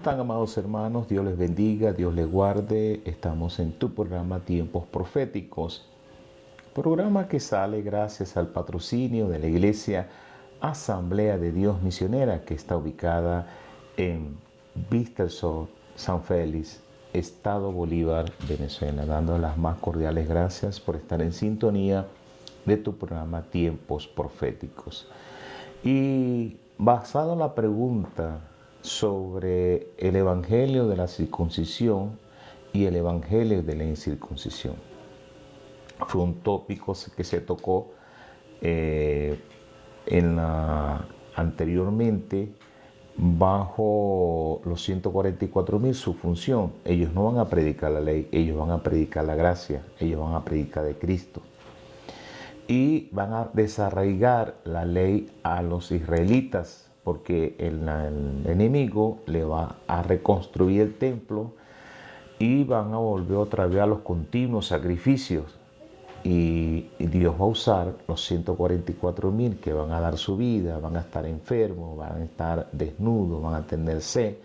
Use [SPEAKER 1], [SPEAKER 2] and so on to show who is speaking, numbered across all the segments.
[SPEAKER 1] Tan amados hermanos, Dios les bendiga, Dios les guarde. Estamos en tu programa Tiempos Proféticos, programa que sale gracias al patrocinio de la Iglesia Asamblea de Dios Misionera, que está ubicada en Vista del Sol, San Félix, Estado Bolívar, Venezuela. Dando las más cordiales gracias por estar en sintonía de tu programa Tiempos Proféticos. Y basado en la pregunta sobre el evangelio de la circuncisión y el evangelio de la incircuncisión, fue un tópico que se tocó anteriormente bajo los 144.000, su función. Ellos no van a predicar la ley, ellos van a predicar la gracia, ellos van a predicar de Cristo. Y van a desarraigar la ley a los israelitas, porque el enemigo le va a reconstruir el templo y van a volver otra vez a los continuos sacrificios. Y Dios va a usar los 144.000 que van a dar su vida, van a estar enfermos, van a estar desnudos, van a tener sed,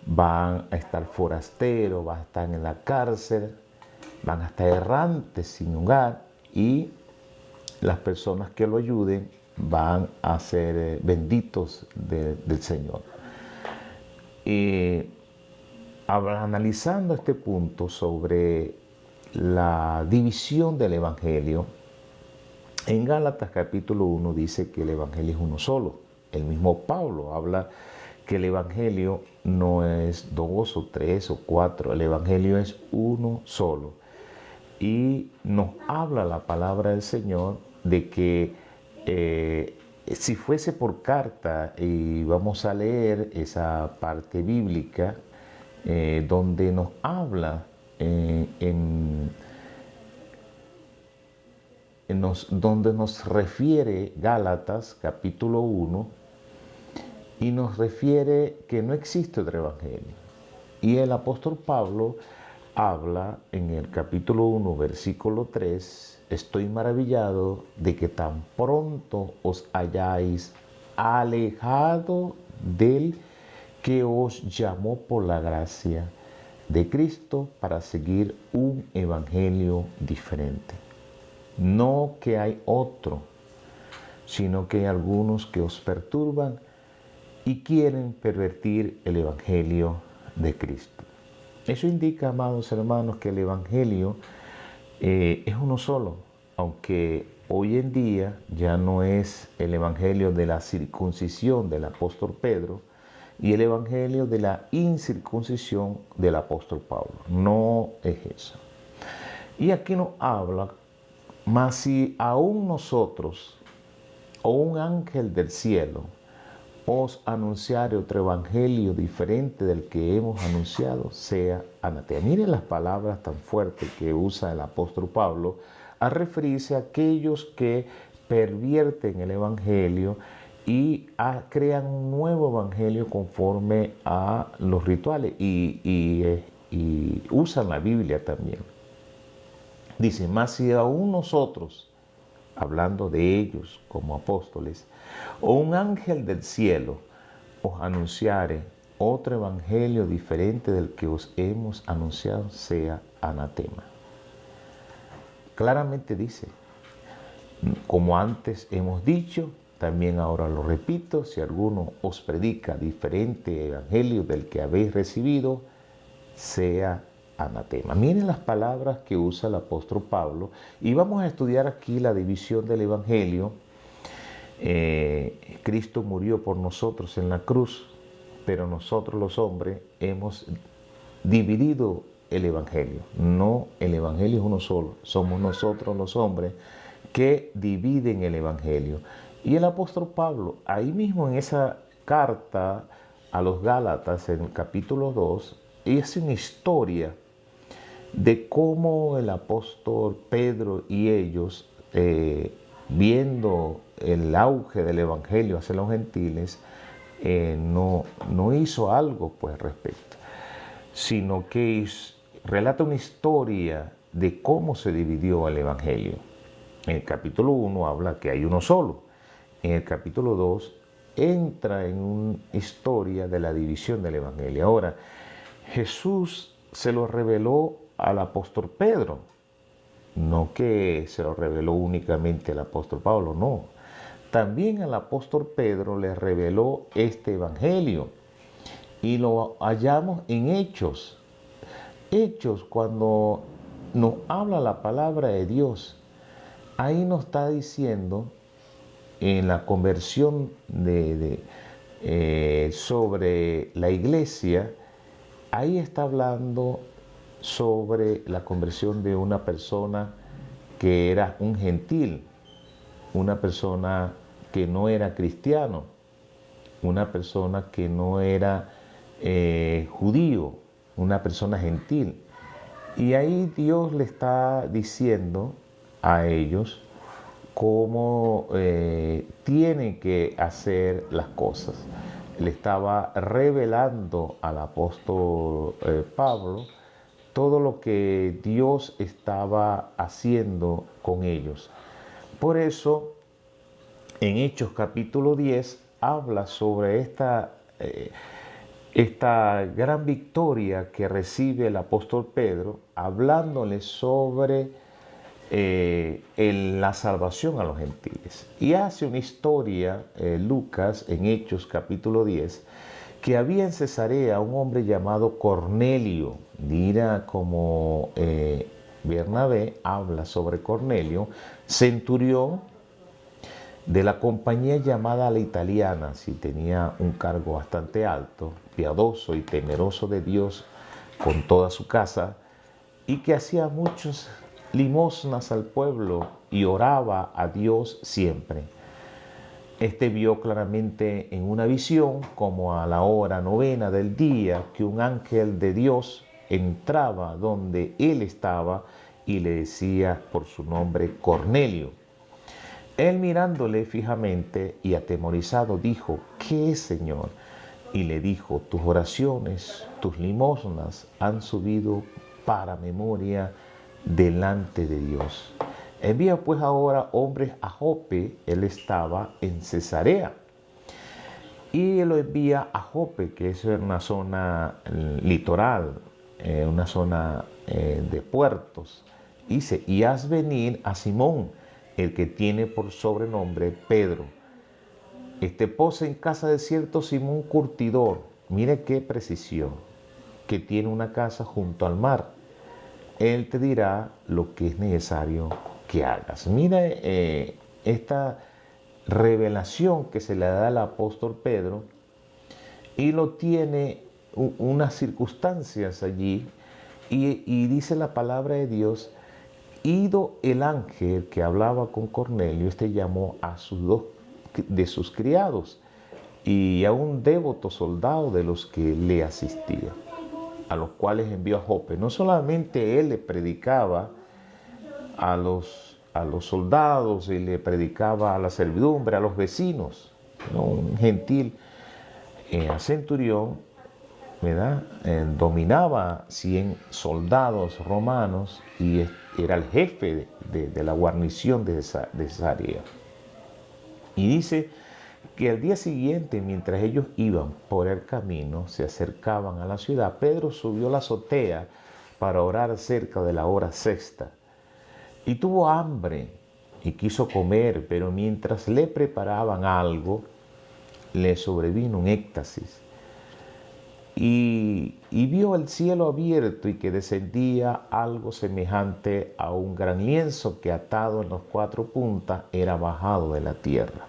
[SPEAKER 1] van a estar forasteros, van a estar en la cárcel, van a estar errantes sin hogar, y las personas que lo ayuden van a ser benditos del Señor. Analizando este punto sobre la división del Evangelio, en Gálatas capítulo 1 dice que el Evangelio es uno solo. El mismo Pablo habla que el Evangelio no es dos o tres o cuatro, el Evangelio es uno solo. Y nos habla la palabra del Señor de que si fuese por carta, y vamos a leer esa parte bíblica donde nos habla donde nos refiere Gálatas capítulo 1, y nos refiere que no existe otro evangelio. Y el apóstol Pablo habla en el capítulo 1, versículo 3, estoy maravillado de que tan pronto os hayáis alejado del que os llamó por la gracia de Cristo para seguir un evangelio diferente. No que hay otro, sino que hay algunos que os perturban y quieren pervertir el evangelio de Cristo. Eso indica, amados hermanos, que el evangelio es uno solo, aunque hoy en día ya no es el evangelio de la circuncisión del apóstol Pedro y el evangelio de la incircuncisión del apóstol Pablo. No es eso. Y aquí nos habla, mas si aún nosotros o un ángel del cielo os anunciare otro evangelio diferente del que hemos anunciado, sea anatema. Miren las palabras tan fuertes que usa el apóstol Pablo a referirse a aquellos que pervierten el evangelio y crean un nuevo evangelio conforme a los rituales y usan la Biblia también. Dice, mas si aún nosotros, hablando de ellos como apóstoles, o un ángel del cielo os anunciare otro evangelio diferente del que os hemos anunciado, sea anatema. Claramente dice, como antes hemos dicho, también ahora lo repito, si alguno os predica diferente evangelio del que habéis recibido, sea anatema. Miren las palabras que usa el apóstol Pablo, y vamos a estudiar aquí la división del evangelio. Cristo murió por nosotros en la cruz, pero nosotros los hombres hemos dividido el evangelio. No, el evangelio es uno solo. Somos nosotros los hombres que dividen el evangelio. Y el apóstol Pablo, ahí mismo en esa carta a los Gálatas, en el capítulo 2, hace una historia de cómo el apóstol Pedro y ellos, viendo el auge del evangelio hacia los gentiles, no hizo algo pues respecto, sino que relata una historia de cómo se dividió el evangelio. En el capítulo 1 habla que hay uno solo. En el capítulo 2 entra en una historia de la división del Evangelio. Ahora, Jesús se lo reveló al apóstol Pedro, no que se lo reveló únicamente al apóstol Pablo, no. También al apóstol Pedro le reveló este Evangelio y lo hallamos en Hechos. Hechos, cuando nos habla la palabra de Dios, ahí nos está diciendo en la conversión sobre la iglesia, ahí está hablando sobre la conversión de una persona que era un gentil, una persona que no era cristiano, una persona que no era judío, una persona gentil. Y ahí Dios le está diciendo a ellos cómo tienen que hacer las cosas. Le estaba revelando al apóstol Pablo todo lo que Dios estaba haciendo con ellos. Por eso, en Hechos capítulo 10, habla sobre esta gran victoria que recibe el apóstol Pedro, hablándole sobre la salvación a los gentiles. Y hace una historia, Lucas, en Hechos capítulo 10, que había en Cesarea un hombre llamado Cornelio. Mira cómo Bernabé habla sobre Cornelio, centurión de la compañía llamada La Italiana, si tenía un cargo bastante alto, piadoso y temeroso de Dios con toda su casa, y que hacía muchas limosnas al pueblo y oraba a Dios siempre. Este vio claramente en una visión, como a la hora 9 del día, que un ángel de Dios entraba donde él estaba y le decía por su nombre Cornelio. Él mirándole fijamente y atemorizado dijo: ¿qué es, Señor? Y le dijo: tus oraciones, tus limosnas han subido para memoria delante de Dios. Envía pues ahora hombres a Jope. Él estaba en Cesarea. Y él lo envía a Jope, que es una zona litoral, una zona de puertos. Dice: y haz venir a Simón, el que tiene por sobrenombre Pedro. Este posa en casa de cierto Simón curtidor. Mire qué precisión, que tiene una casa junto al mar. Él te dirá lo que es necesario que hagas. Mira esta revelación que se le da al apóstol Pedro, y lo tiene unas circunstancias allí, y dice la palabra de Dios: ido el ángel que hablaba con Cornelio, llamó a dos de sus criados y a un devoto soldado de los que le asistía, a los cuales envió a Jope. No solamente él le predicaba a los soldados y le predicaba a la servidumbre, a los vecinos, ¿no? Un gentil centurión, ¿verdad? Dominaba 100 soldados romanos y era el jefe de la guarnición de Cesarea. Y dice que al día siguiente, mientras ellos iban por el camino, se acercaban a la ciudad, Pedro subió a la azotea para orar cerca de la hora sexta. Y tuvo hambre y quiso comer, pero mientras le preparaban algo, le sobrevino un éxtasis. Y vio el cielo abierto y que descendía algo semejante a un gran lienzo que, atado en las 4 puntas, era bajado de la tierra,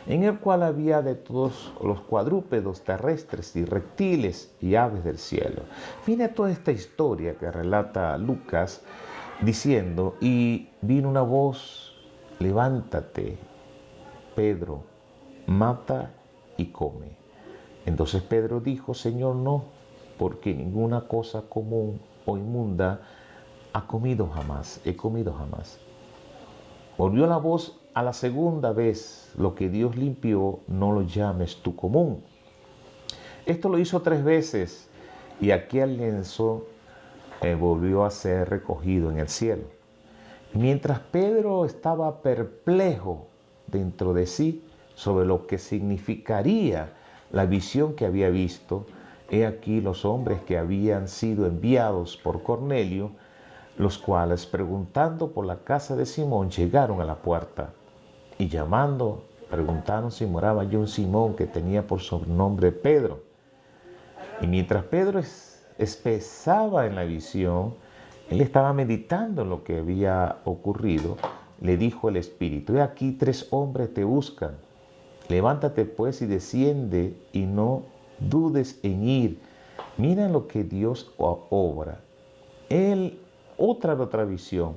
[SPEAKER 1] en el cual había de todos los cuadrúpedos terrestres y reptiles y aves del cielo. Mira toda esta historia que relata Lucas diciendo: y vino una voz: levántate, Pedro, mata y come. Entonces Pedro dijo: Señor, no, porque ninguna cosa común o inmunda he comido jamás. Volvió la voz a la segunda vez: lo que Dios limpió, no lo llames tú común. Esto lo hizo 3 veces, y aquel lienzo volvió a ser recogido en el cielo. Mientras Pedro estaba perplejo dentro de sí, sobre lo que significaría la visión que había visto. He aquí los hombres que habían sido enviados por Cornelio, los cuales, preguntando por la casa de Simón, llegaron a la puerta y llamando, preguntaron si moraba allí un Simón que tenía por sobrenombre Pedro. Y mientras Pedro espesaba en la visión, él estaba meditando en lo que había ocurrido, le dijo el Espíritu: he aquí 3 hombres te buscan. Levántate pues y desciende y no dudes en ir. Mira lo que Dios obra. Otra visión.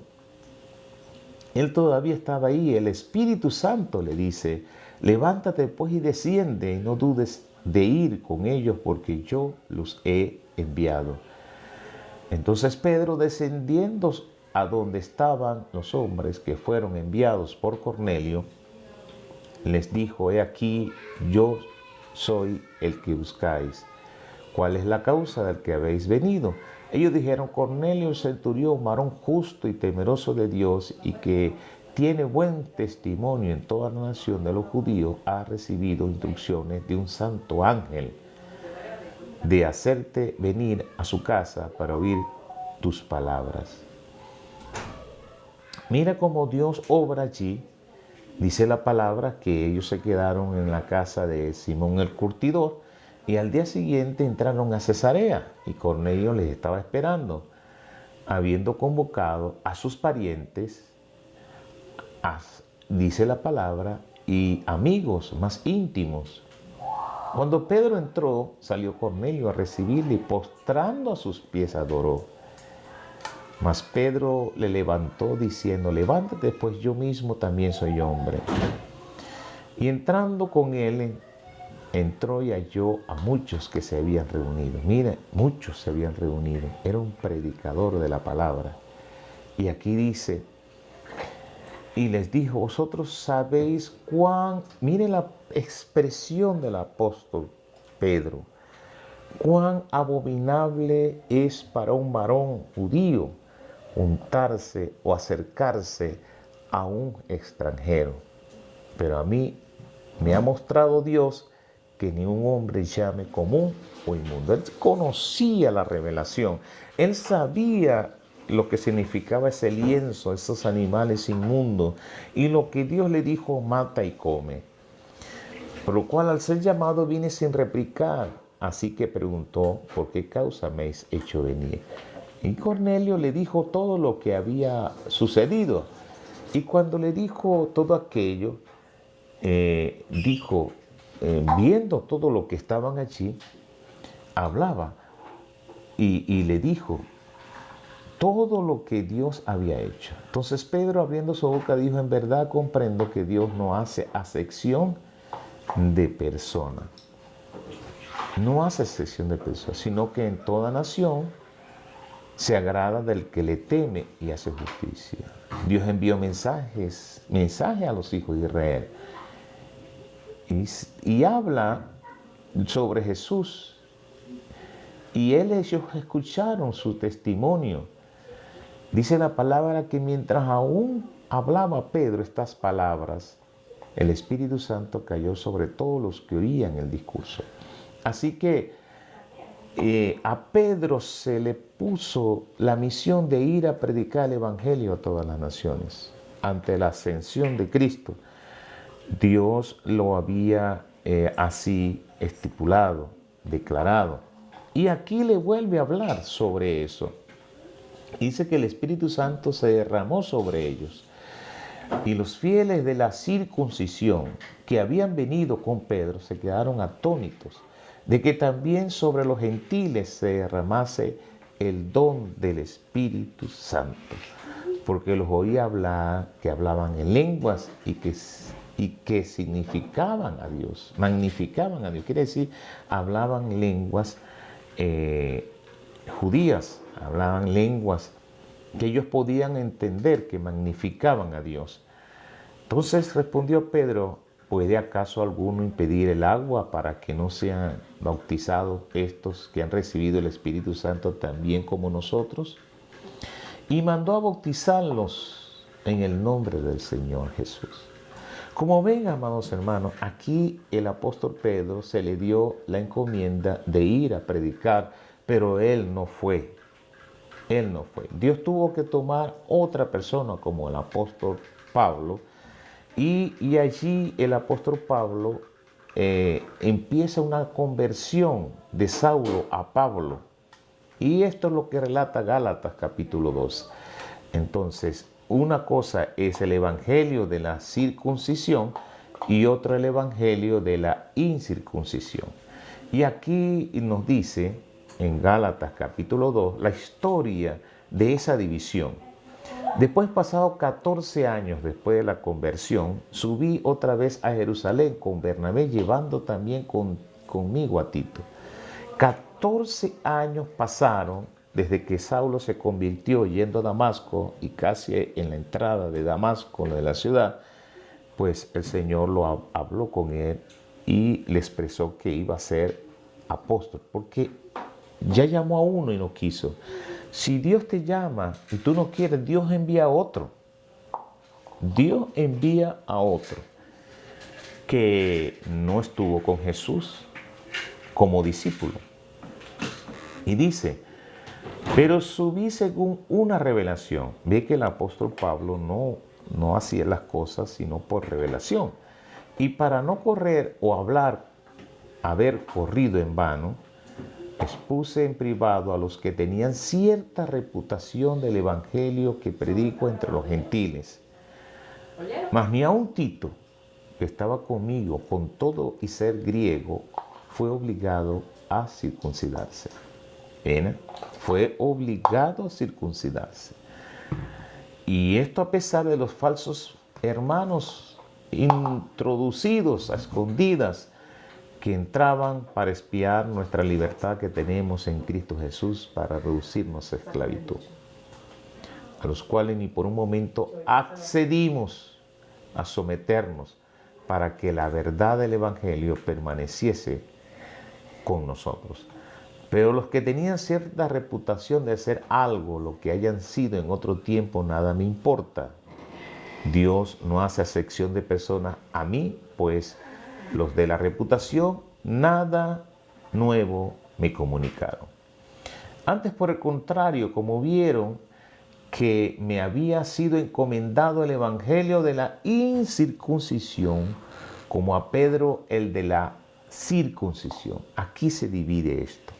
[SPEAKER 1] Él todavía estaba ahí. El Espíritu Santo le dice: levántate pues y desciende y no dudes de ir con ellos, porque yo los he enviado. Entonces Pedro, descendiendo a donde estaban los hombres que fueron enviados por Cornelio, les dijo: he aquí, yo soy el que buscáis. ¿Cuál es la causa del que habéis venido? Ellos dijeron: Cornelio el centurión, varón justo y temeroso de Dios, y que tiene buen testimonio en toda la nación de los judíos, ha recibido instrucciones de un santo ángel de hacerte venir a su casa para oír tus palabras. Mira cómo Dios obra allí. Dice la palabra que ellos se quedaron en la casa de Simón el curtidor y al día siguiente entraron a Cesarea y Cornelio les estaba esperando, habiendo convocado a sus parientes, dice la palabra, y amigos más íntimos. Cuando Pedro entró, salió Cornelio a recibirle y postrando a sus pies adoró. Mas Pedro le levantó diciendo: levántate, pues yo mismo también soy hombre. Y entrando con él, entró y halló a muchos que se habían reunido. Mira, muchos se habían reunido. Era un predicador de la palabra. Y aquí dice: y les dijo: vosotros sabéis mire la expresión del apóstol Pedro, cuán abominable es para un varón judío juntarse o acercarse a un extranjero. Pero a mí me ha mostrado Dios que ni un hombre llame común o inmundo. Él conocía la revelación. Él sabía lo que significaba ese lienzo, esos animales inmundos, y lo que Dios le dijo: mata y come. Por lo cual, al ser llamado, vine sin replicar. Así que preguntó: ¿por qué causa me habéis hecho venir? Y Cornelio le dijo todo lo que había sucedido. Y cuando le dijo todo aquello, viendo todo lo que estaban allí, hablaba y le dijo todo lo que Dios había hecho. Entonces Pedro, abriendo su boca, dijo: en verdad comprendo que Dios no hace acepción de personas. No hace excepción de personas, sino que en toda nación se agrada del que le teme y hace justicia. Dios envió mensajes a los hijos de Israel y habla sobre Jesús. Y ellos escucharon su testimonio. Dice la palabra que mientras aún hablaba Pedro estas palabras, el Espíritu Santo cayó sobre todos los que oían el discurso. Así que a Pedro se le puso la misión de ir a predicar el Evangelio a todas las naciones. Ante la ascensión de Cristo, Dios lo había así estipulado, declarado. Y aquí le vuelve a hablar sobre eso. Dice que el Espíritu Santo se derramó sobre ellos. Y los fieles de la circuncisión que habían venido con Pedro se quedaron atónitos de que también sobre los gentiles se derramase el don del Espíritu Santo, porque los oía hablar, que hablaban en lenguas y que significaban a Dios, magnificaban a Dios. Quiere decir, hablaban lenguas judías, hablaban lenguas que ellos podían entender, que magnificaban a Dios. Entonces respondió Pedro: ¿puede acaso alguno impedir el agua para que no sean bautizados estos que han recibido el Espíritu Santo también como nosotros? Y mandó a bautizarlos en el nombre del Señor Jesús. Como ven, amados hermanos, aquí el apóstol Pedro se le dio la encomienda de ir a predicar, pero él no fue. Él no fue. Dios tuvo que tomar otra persona como el apóstol Pablo, y allí el apóstol Pablo empieza una conversión de Saulo a Pablo. Y esto es lo que relata Gálatas capítulo 2. Entonces, una cosa es el evangelio de la circuncisión y otra el evangelio de la incircuncisión. Y aquí nos dice en Gálatas capítulo 2 la historia de esa división. Después, pasados 14 años después de la conversión, subí otra vez a Jerusalén con Bernabé, llevando también conmigo a Tito. 14 años pasaron desde que Saulo se convirtió yendo a Damasco, y casi en la entrada de Damasco, de la ciudad, pues el Señor lo habló con él y le expresó que iba a ser apóstol, porque ya llamó a uno y no quiso. Si Dios te llama y tú no quieres, Dios envía a otro. Dios envía a otro que no estuvo con Jesús como discípulo. Y dice, pero subí según una revelación. Ve que el apóstol Pablo no hacía las cosas sino por revelación. Y para no correr o haber corrido en vano, expuse en privado a los que tenían cierta reputación del evangelio que predico entre los gentiles. Mas ni aun Tito, que estaba conmigo con todo y ser griego, fue obligado a circuncidarse. ¿Ven? Fue obligado a circuncidarse. Y esto a pesar de los falsos hermanos introducidos a escondidas que entraban para espiar nuestra libertad que tenemos en Cristo Jesús para reducirnos a esclavitud, a los cuales ni por un momento accedimos a someternos para que la verdad del Evangelio permaneciese con nosotros. Pero los que tenían cierta reputación de hacer algo, lo que hayan sido en otro tiempo, nada me importa. Dios no hace acepción de personas. A mí, pues, los de la reputación, nada nuevo me comunicaron. Antes, por el contrario, como vieron que me había sido encomendado el evangelio de la incircuncisión, como a Pedro el de la circuncisión. Aquí se divide esto.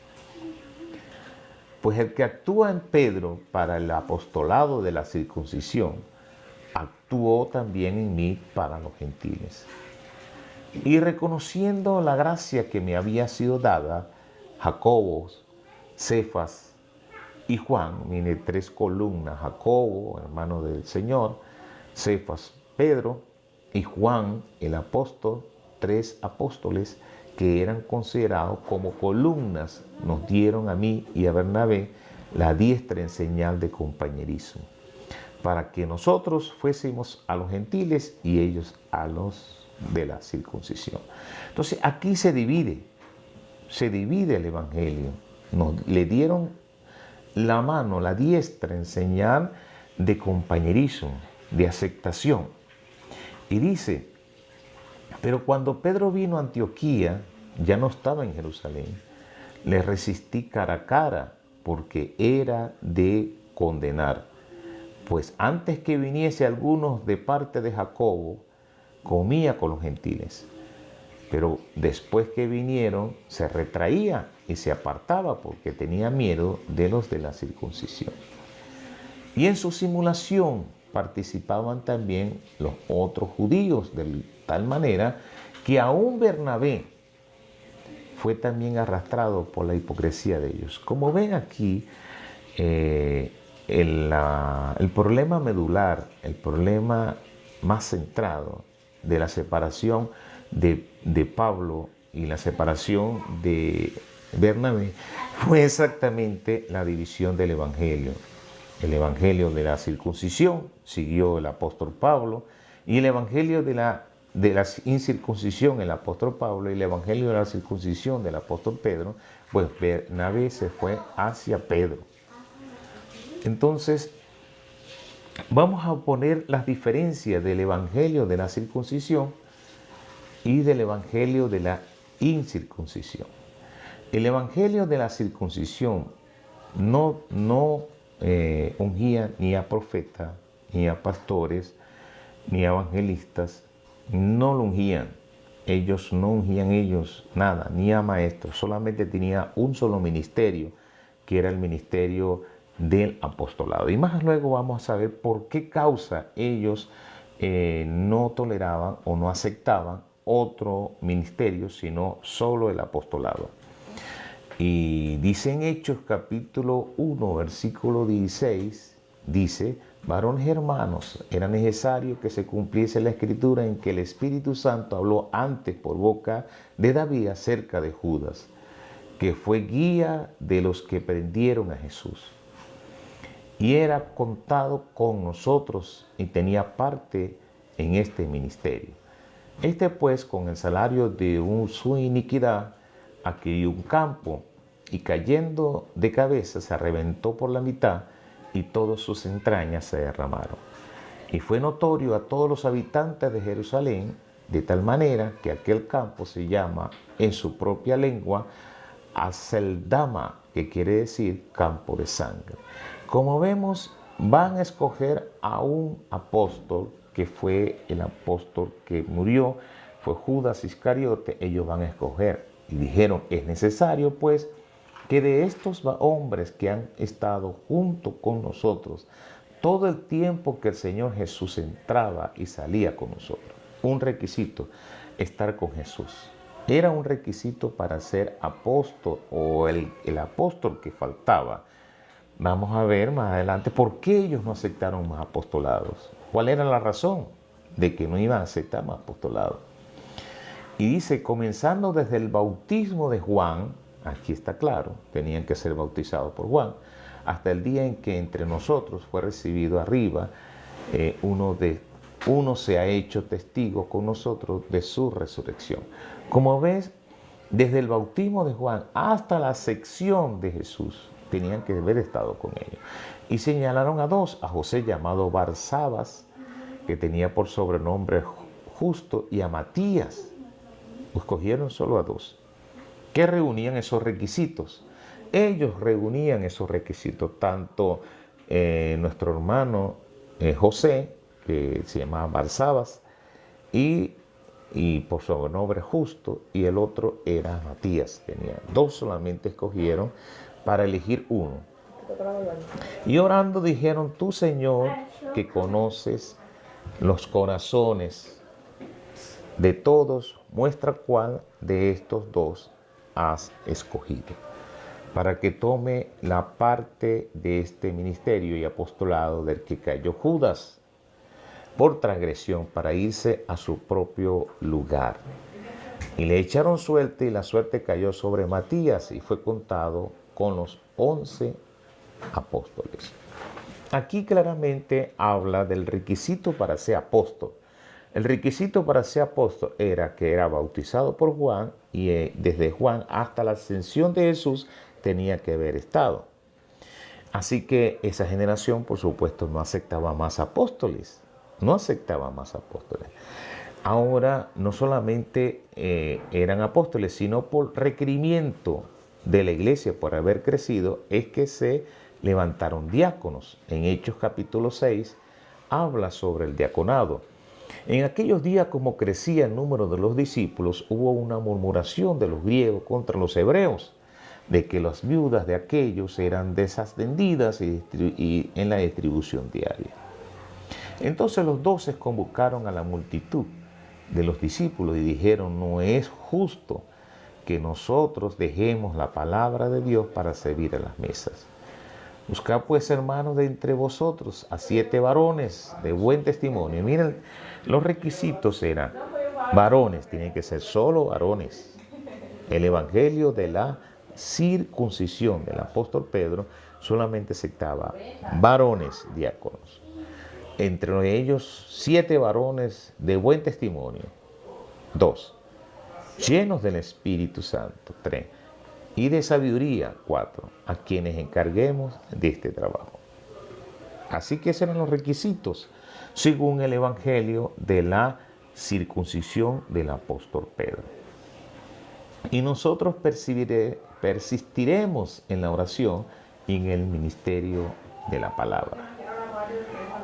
[SPEAKER 1] Pues el que actúa en Pedro para el apostolado de la circuncisión, actuó también en mí para los gentiles. Y reconociendo la gracia que me había sido dada, Jacobo, Cefas y Juan, mire, 3 columnas, Jacobo, hermano del Señor, Cefas, Pedro, y Juan, el apóstol, 3 apóstoles que eran considerados como columnas, nos dieron a mí y a Bernabé la diestra en señal de compañerismo, para que nosotros fuésemos a los gentiles y ellos a los de la circuncisión. Entonces aquí se divide el evangelio. Le dieron la mano, la diestra en señal de compañerismo, de aceptación. Y dice, pero cuando Pedro vino a Antioquía, ya no estaba en Jerusalén, le resistí cara a cara porque era de condenar. Pues antes que viniese algunos de parte de Jacobo, comía con los gentiles. Pero después que vinieron, se retraía y se apartaba porque tenía miedo de los de la circuncisión. Y en su simulación participaban también los otros judíos, de tal manera que aún Bernabé fue también arrastrado por la hipocresía de ellos. Como ven aquí, el problema medular, el problema más centrado de la separación de Pablo y la separación de Bernabé fue exactamente la división del evangelio. El evangelio de la circuncisión siguió el apóstol Pablo, y el evangelio de la incircuncisión el apóstol Pablo, y el evangelio de la circuncisión del apóstol Pedro, pues Bernabé se fue hacia Pedro. Entonces, Vamos a poner las diferencias del evangelio de la circuncisión y del evangelio de la incircuncisión. El evangelio de la circuncisión no ungía ni a profetas, ni a pastores, ni a evangelistas, no lo ungían. Ellos no ungían nada, ni a maestros, solamente tenía un solo ministerio, que era el ministerio del apostolado. Y más luego vamos a saber por qué causa ellos no toleraban o no aceptaban otro ministerio, sino solo el apostolado. Y dice en Hechos capítulo 1, versículo 16, dice: varones hermanos, era necesario que se cumpliese la escritura en que el Espíritu Santo habló antes por boca de David acerca de Judas, que fue guía de los que prendieron a Jesús. Y era contado con nosotros y tenía parte en este ministerio. Este pues, con el salario de su iniquidad, adquirió un campo, y cayendo de cabeza se reventó por la mitad, y todas sus entrañas se derramaron. Y fue notorio a todos los habitantes de Jerusalén, de tal manera que aquel campo se llama en su propia lengua Aceldama, que quiere decir campo de sangre. Como vemos, van a escoger a un apóstol, que fue el apóstol que murió, fue Judas Iscariote. Ellos van a escoger y dijeron: es necesario pues que de estos hombres que han estado junto con nosotros todo el tiempo que el Señor Jesús entraba y salía con nosotros. Un requisito, estar con Jesús. Era un requisito para ser apóstol, o el apóstol que faltaba. Vamos a ver más adelante por qué ellos no aceptaron más apostolados. ¿Cuál era la razón de que no iban a aceptar más apostolados? Y dice: comenzando desde el bautismo de Juan, aquí está claro, tenían que ser bautizados por Juan, hasta el día en que entre nosotros fue recibido arriba, uno se ha hecho testigo con nosotros de su resurrección. Como ves, desde el bautismo de Juan hasta la acepción de Jesús, tenían que haber estado con ellos. Y señalaron a dos: a José, llamado Barsabas, que tenía por sobrenombre Justo, y a Matías. Escogieron solo a dos, que reunían esos requisitos. Ellos reunían esos requisitos, tanto nuestro hermano José, que se llamaba Barsabas, y por sobrenombre Justo, y el otro era Matías. Tenía dos, solamente escogieron para elegir uno. Y orando dijeron: tú, Señor, que conoces los corazones de todos, muestra cuál de estos dos has escogido, para que tome la parte de este ministerio y apostolado del que cayó Judas por transgresión, para irse a su propio lugar. Y le echaron suerte, y la suerte cayó sobre Matías, y fue contado con los 11 apóstoles. Aquí claramente habla del requisito para ser apóstol. El requisito para ser apóstol era que era bautizado por Juan, y desde Juan hasta la ascensión de Jesús tenía que haber estado. Así que esa generación, por supuesto, no aceptaba más apóstoles. No aceptaba más apóstoles. Ahora no solamente eran apóstoles, sino por requerimiento de la iglesia, por haber crecido, es que se levantaron diáconos. En Hechos capítulo 6 habla sobre el diaconado. En aquellos días, como crecía el número de los discípulos, hubo una murmuración de los griegos contra los hebreos, de que las viudas de aquellos eran desatendidas y en la distribución diaria. Entonces los 12 convocaron a la multitud de los discípulos y dijeron: no es justo que nosotros dejemos la palabra de Dios para servir a las mesas. Buscad pues, hermanos, de entre vosotros a 7 varones de buen testimonio. Miren, los requisitos eran varones, tienen que ser solo varones. El evangelio de la circuncisión del apóstol Pedro solamente aceptaba varones diáconos. Entre ellos 7 varones de buen testimonio. 2. Llenos del Espíritu Santo. 3. Y de sabiduría. 4. A quienes encarguemos de este trabajo. Así que esos eran los requisitos, según el Evangelio de la circuncisión del apóstol Pedro. Y nosotros persistiremos en la oración y en el ministerio de la palabra.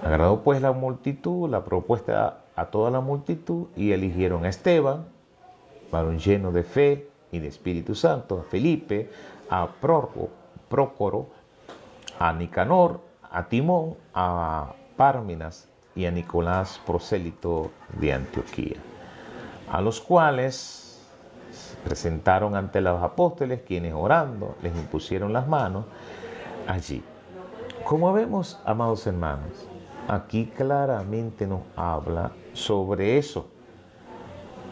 [SPEAKER 1] Agradó pues la multitud, la propuesta a toda la multitud, y eligieron a Esteban, varón lleno de fe y de Espíritu Santo, a Felipe, a Prócoro, a Nicanor, a Timón, a Pármenas y a Nicolás, prosélito de Antioquía, a los cuales presentaron ante los apóstoles, quienes orando les impusieron las manos allí. Como vemos, amados hermanos, aquí claramente nos habla sobre eso,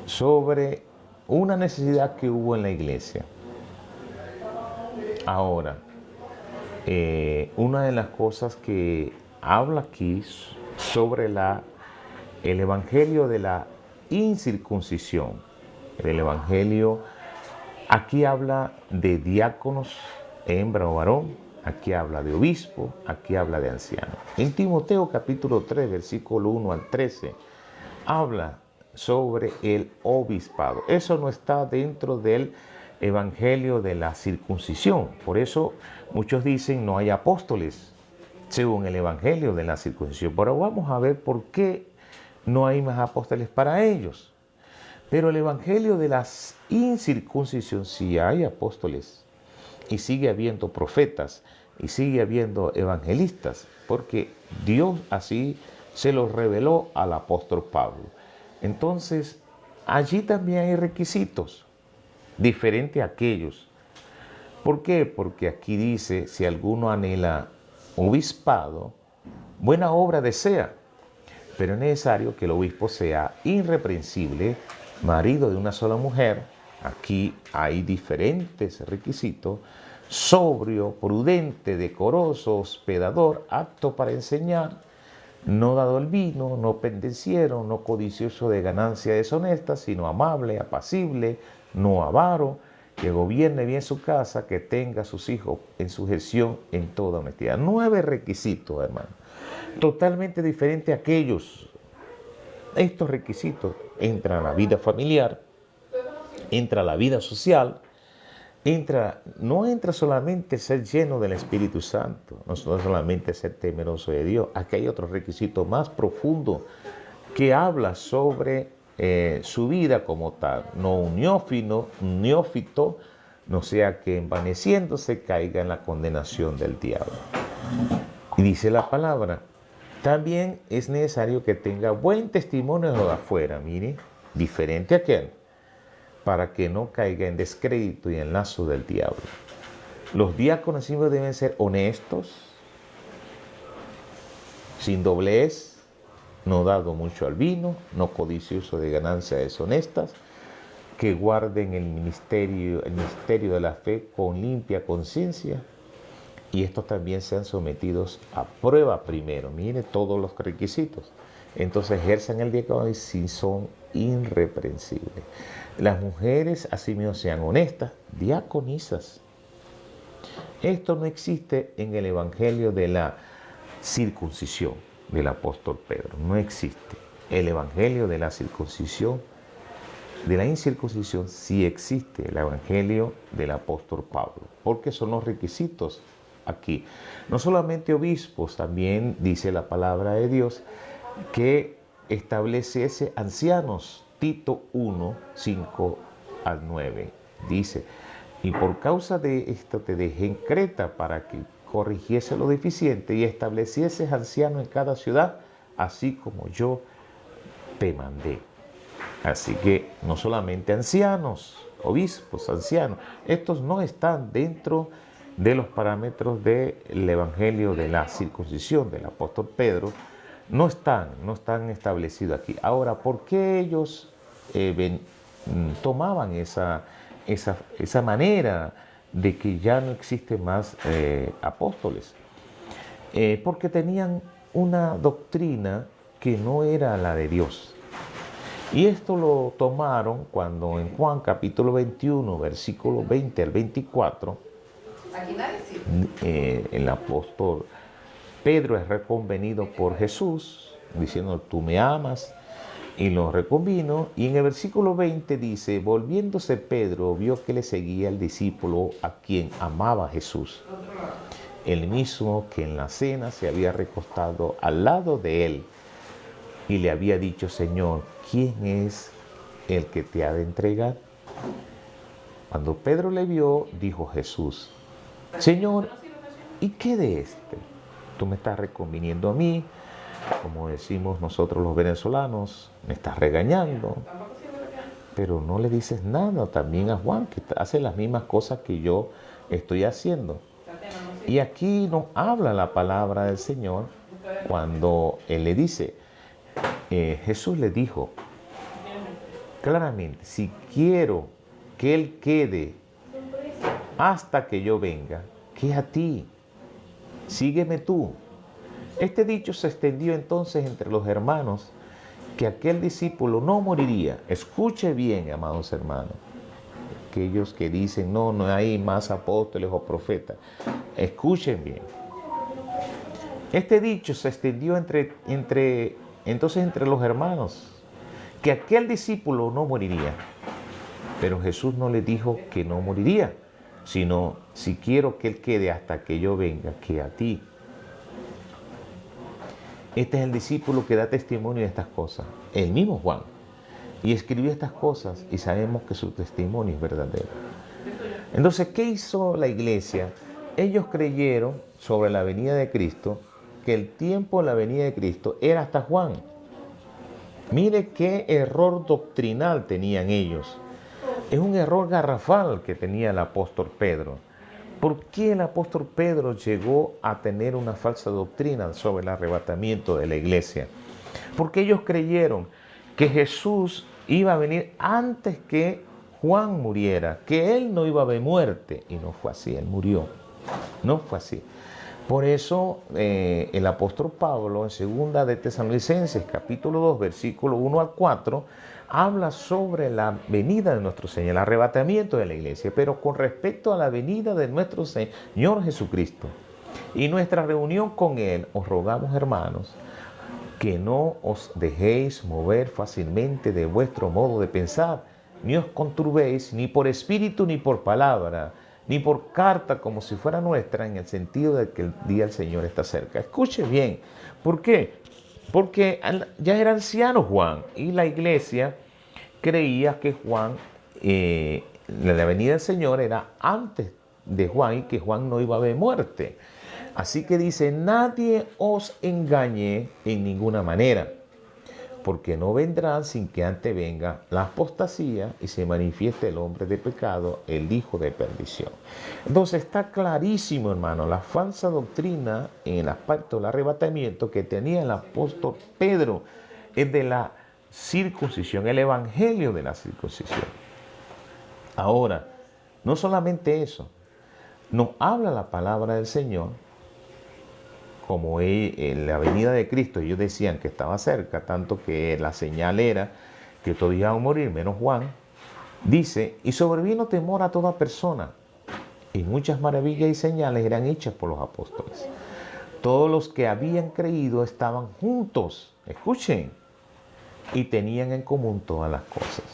[SPEAKER 1] sobre una necesidad que hubo en la iglesia. Ahora, una de las cosas que habla aquí sobre el evangelio de la incircuncisión, el evangelio, aquí habla de diáconos, hembra o varón, aquí habla de obispo, aquí habla de anciano. En Timoteo capítulo 3, versículo 1 al 13, habla sobre el obispado. Eso no está dentro del evangelio de la circuncisión. Por eso muchos dicen no hay apóstoles según el evangelio de la circuncisión. Pero vamos a ver por qué no hay más apóstoles para ellos. Pero el evangelio de la incircuncisión sí hay apóstoles, y sigue habiendo profetas, y sigue habiendo evangelistas, porque Dios así se los reveló al apóstol Pablo. Entonces, allí también hay requisitos diferentes a aquellos. ¿Por qué? Porque aquí dice, si alguno anhela obispado, buena obra desea, pero es necesario que el obispo sea irreprensible, marido de una sola mujer. Aquí hay diferentes requisitos: sobrio, prudente, decoroso, hospedador, apto para enseñar, no dado al vino, no pendenciero, no codicioso de ganancia deshonesta, sino amable, apacible, no avaro, que gobierne bien su casa, que tenga a sus hijos en sujeción en toda honestidad. 9 requisitos, hermano, totalmente diferentes a aquellos. Estos requisitos entran a la vida familiar, entra a la vida social, no entra solamente ser lleno del Espíritu Santo, no solamente ser temeroso de Dios. Aquí hay otro requisito más profundo que habla sobre su vida como tal. No un neófito, no sea que envaneciéndose caiga en la condenación del diablo. Y dice la palabra, también es necesario que tenga buen testimonio de afuera, mire, diferente a aquel, para que no caiga en descrédito y en lazo del diablo. Los diáconos siempre deben ser honestos, sin doblez, no dado mucho al vino, no codicioso de ganancias deshonestas, que guarden el misterio de la fe con limpia conciencia, y estos también sean sometidos a prueba primero. Mire todos los requisitos. Entonces ejerzan el diaconado y si son irreprensibles. Las mujeres asimismo sean honestas, diaconisas. Esto no existe en el evangelio de la circuncisión del apóstol Pedro. No existe. El evangelio de la circuncisión, de la incircuncisión, sí existe. El evangelio del apóstol Pablo, porque son los requisitos aquí. No solamente obispos, también dice la palabra de Dios que estableciese ancianos. Tito 1, 5 al 9 dice, y por causa de esto te dejé en Creta para que corrigiese lo deficiente y estableciese ancianos en cada ciudad, así como yo te mandé. Así que no solamente ancianos, obispos, ancianos, estos no están dentro de los parámetros del evangelio de la circuncisión del apóstol Pedro. No están establecidos aquí. Ahora, ¿por qué ellos tomaban esa manera de que ya no existen más apóstoles? Porque tenían una doctrina que no era la de Dios. Y esto lo tomaron cuando en Juan capítulo 21, versículo 20 al 24, el apóstol Pedro es reconvenido por Jesús, diciendo, tú me amas, y lo reconvino. Y en el versículo 20 dice, volviéndose Pedro, vio que le seguía el discípulo a quien amaba Jesús, el mismo que en la cena se había recostado al lado de él, y le había dicho, Señor, ¿quién es el que te ha de entregar? Cuando Pedro le vio, dijo Jesús, Señor, ¿y qué de este? Tú me estás reconviniendo a mí, como decimos nosotros los venezolanos, me estás regañando, pero no le dices nada también a Juan, que hace las mismas cosas que yo estoy haciendo. Y aquí nos habla la palabra del Señor cuando Él le dice, Jesús le dijo claramente, si quiero que Él quede hasta que yo venga, ¿qué a ti? Sígueme tú. Este dicho se extendió entonces entre los hermanos, que aquel discípulo no moriría. Escuche bien, amados hermanos, aquellos que dicen, no hay más apóstoles o profetas. Escuchen bien. Este dicho se extendió entonces entre los hermanos, que aquel discípulo no moriría. Pero Jesús no le dijo que no moriría, sino, si quiero que Él quede hasta que yo venga, que a ti. Este es el discípulo que da testimonio de estas cosas, el mismo Juan. Y escribió estas cosas y sabemos que su testimonio es verdadero. Entonces, ¿qué hizo la iglesia? Ellos creyeron sobre la venida de Cristo, que el tiempo de la venida de Cristo era hasta Juan. Mire qué error doctrinal tenían ellos. Es un error garrafal que tenía el apóstol Pedro. ¿Por qué el apóstol Pedro llegó a tener una falsa doctrina sobre el arrebatamiento de la iglesia? Porque ellos creyeron que Jesús iba a venir antes que Juan muriera, que él no iba a ver muerte. Y no fue así, él murió. No fue así. Por eso el apóstol Pablo en 2 de Tesalonicenses, capítulo 2, versículo 1 al 4, habla sobre la venida de nuestro Señor, el arrebatamiento de la iglesia, pero con respecto a la venida de nuestro Señor Jesucristo y nuestra reunión con Él, os rogamos, hermanos, que no os dejéis mover fácilmente de vuestro modo de pensar, ni os conturbéis ni por espíritu ni por palabra, ni por carta como si fuera nuestra, en el sentido de que el día del Señor está cerca. Escuche bien, ¿por qué? Porque ya era anciano Juan y la iglesia creía que Juan, la venida del Señor era antes de Juan y que Juan no iba a ver muerte. Así que dice, nadie os engañe en ninguna manera, porque no vendrá sin que antes venga la apostasía y se manifieste el hombre de pecado, el hijo de perdición. Entonces está clarísimo, hermano, la falsa doctrina en el aspecto del arrebatamiento que tenía el apóstol Pedro es de la circuncisión, el evangelio de la circuncisión. Ahora, no solamente eso, nos habla la palabra del Señor, como en la venida de Cristo, ellos decían que estaba cerca, tanto que la señal era que todos iban a morir, menos Juan. Dice, y sobrevino temor a toda persona, y muchas maravillas y señales eran hechas por los apóstoles. Todos los que habían creído estaban juntos, escuchen, y tenían en común todas las cosas.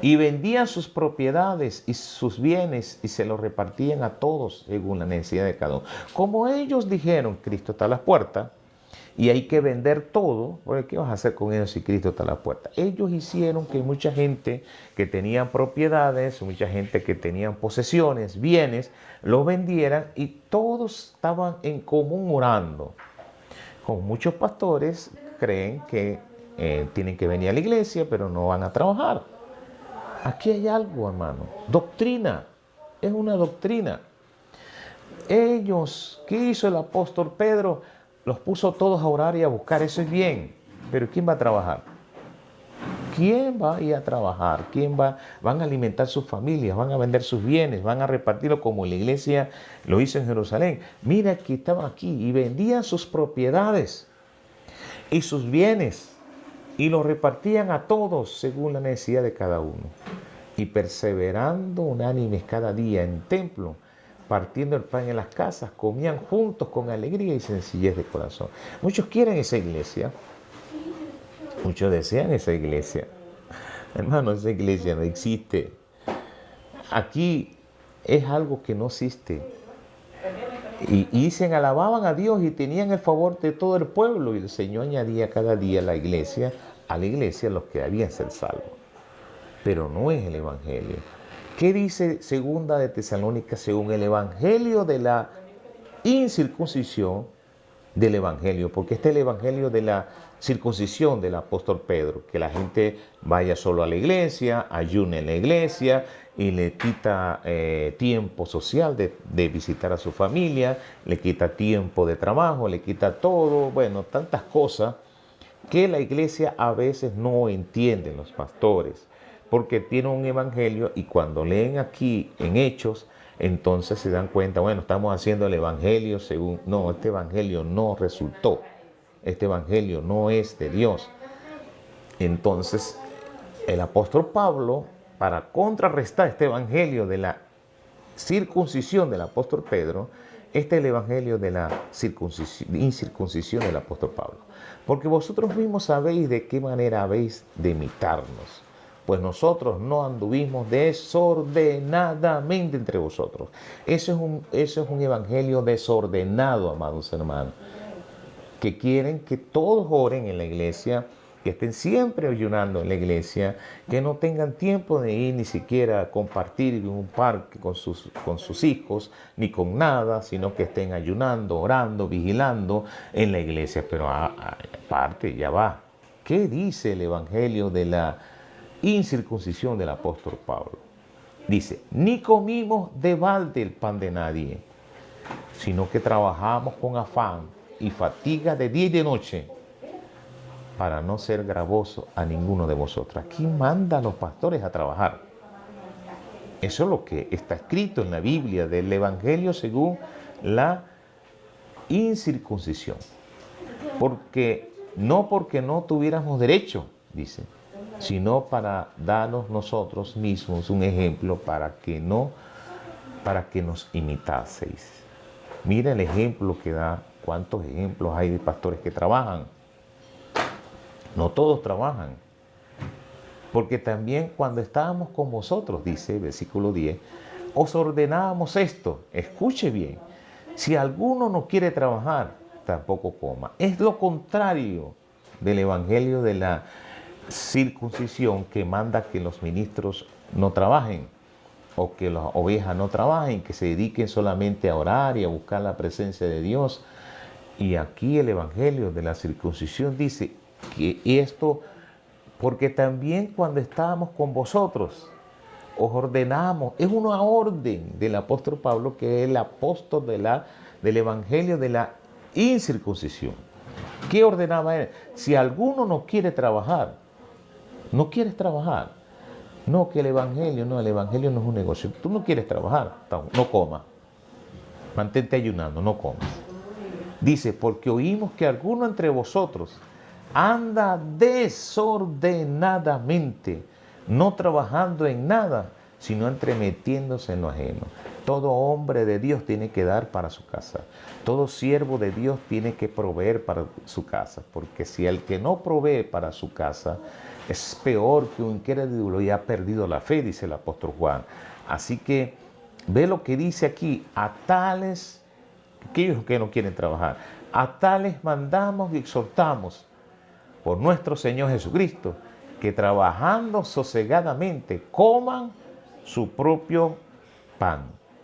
[SPEAKER 1] Y vendían sus propiedades y sus bienes y se los repartían a todos según la necesidad de cada uno. Como ellos dijeron, Cristo está a las puertas y hay que vender todo, porque ¿qué vas a hacer con ellos si Cristo está a la puerta? Ellos hicieron que mucha gente que tenía propiedades, mucha gente que tenían posesiones, bienes, lo vendieran y todos estaban en común orando. Como muchos pastores creen que tienen que venir a la iglesia, pero no van a trabajar. Aquí hay algo, hermano. Doctrina. Es una doctrina. Ellos, ¿qué hizo el apóstol Pedro? Los puso todos a orar y a buscar. Eso es bien. Pero ¿quién va a trabajar? ¿Quién va a ir a trabajar? Van a alimentar sus familias, van a vender sus bienes, van a repartirlo como la iglesia lo hizo en Jerusalén. Mira que estaban aquí y vendían sus propiedades y sus bienes y los repartían a todos según la necesidad de cada uno. Y perseverando unánimes cada día en templo, partiendo el pan en las casas, comían juntos con alegría y sencillez de corazón. Muchos quieren esa iglesia, muchos desean esa iglesia. Hermano, esa iglesia no existe. Aquí es algo que no existe. Y dicen, alababan a Dios y tenían el favor de todo el pueblo. Y el Señor añadía cada día a la iglesia los que debían ser salvos. Pero no es el Evangelio. ¿Qué dice segunda de Tesalónica? Según el Evangelio de la incircuncisión del Evangelio. Porque este es el Evangelio de la circuncisión del apóstol Pedro. Que la gente vaya solo a la iglesia, ayune en la iglesia y le quita tiempo social de visitar a su familia, le quita tiempo de trabajo, le quita todo, bueno, tantas cosas que la iglesia a veces no entiende, los pastores, porque tiene un evangelio y cuando leen aquí en Hechos, entonces se dan cuenta, bueno, estamos haciendo el evangelio según, no, este evangelio no resultó, este evangelio no es de Dios. Entonces, el apóstol Pablo, para contrarrestar este evangelio de la circuncisión del apóstol Pedro, este es el evangelio de la incircuncisión del apóstol Pablo. Porque vosotros mismos sabéis de qué manera habéis de imitarnos. Pues nosotros no anduvimos desordenadamente entre vosotros. Eso es un evangelio desordenado, amados hermanos. Que quieren que todos oren en la iglesia, que estén siempre ayunando en la iglesia, que no tengan tiempo de ir ni siquiera a compartir en un parque con sus hijos, ni con nada, sino que estén ayunando, orando, vigilando en la iglesia. Pero aparte, ya va. ¿Qué dice el evangelio de la incircuncisión del apóstol Pablo? Dice, ni comimos de balde el pan de nadie, sino que trabajamos con afán y fatiga de día y de noche, para no ser gravoso a ninguno de vosotros. Aquí manda a los pastores a trabajar. Eso es lo que está escrito en la Biblia del Evangelio según la incircuncisión. Porque no tuviéramos derecho, dice, sino para darnos nosotros mismos un ejemplo para que nos imitaseis. Mira el ejemplo que da. ¿Cuántos ejemplos hay de pastores que trabajan? No todos trabajan. Porque también cuando estábamos con vosotros, dice versículo 10, os ordenábamos esto. Escuche bien. Si alguno no quiere trabajar, tampoco coma. Es lo contrario del evangelio de la circuncisión, que manda que los ministros no trabajen, o que las ovejas no trabajen, que se dediquen solamente a orar y a buscar la presencia de Dios. Y aquí el evangelio de la circuncisión dice que esto, porque también cuando estábamos con vosotros, os ordenamos, es una orden del apóstol Pablo, que es el apóstol del evangelio de la incircuncisión. ¿Qué ordenaba él? Si alguno no quiere trabajar, no quieres trabajar, no, que el evangelio no es un negocio. Tú no quieres trabajar, no comas. Mantente ayunando, no comas. Dice, porque oímos que alguno entre vosotros anda desordenadamente, no trabajando en nada, sino entremetiéndose en lo ajeno. Todo hombre de Dios tiene que dar para su casa. Todo siervo de Dios tiene que proveer para su casa. Porque si el que no provee para su casa es peor que un incrédulo y ha perdido la fe, dice el apóstol Juan. Así que ve lo que dice aquí. A tales, aquellos que no quieren trabajar, a tales mandamos y exhortamos por nuestro Señor Jesucristo, que trabajando sosegadamente coman su propio pan.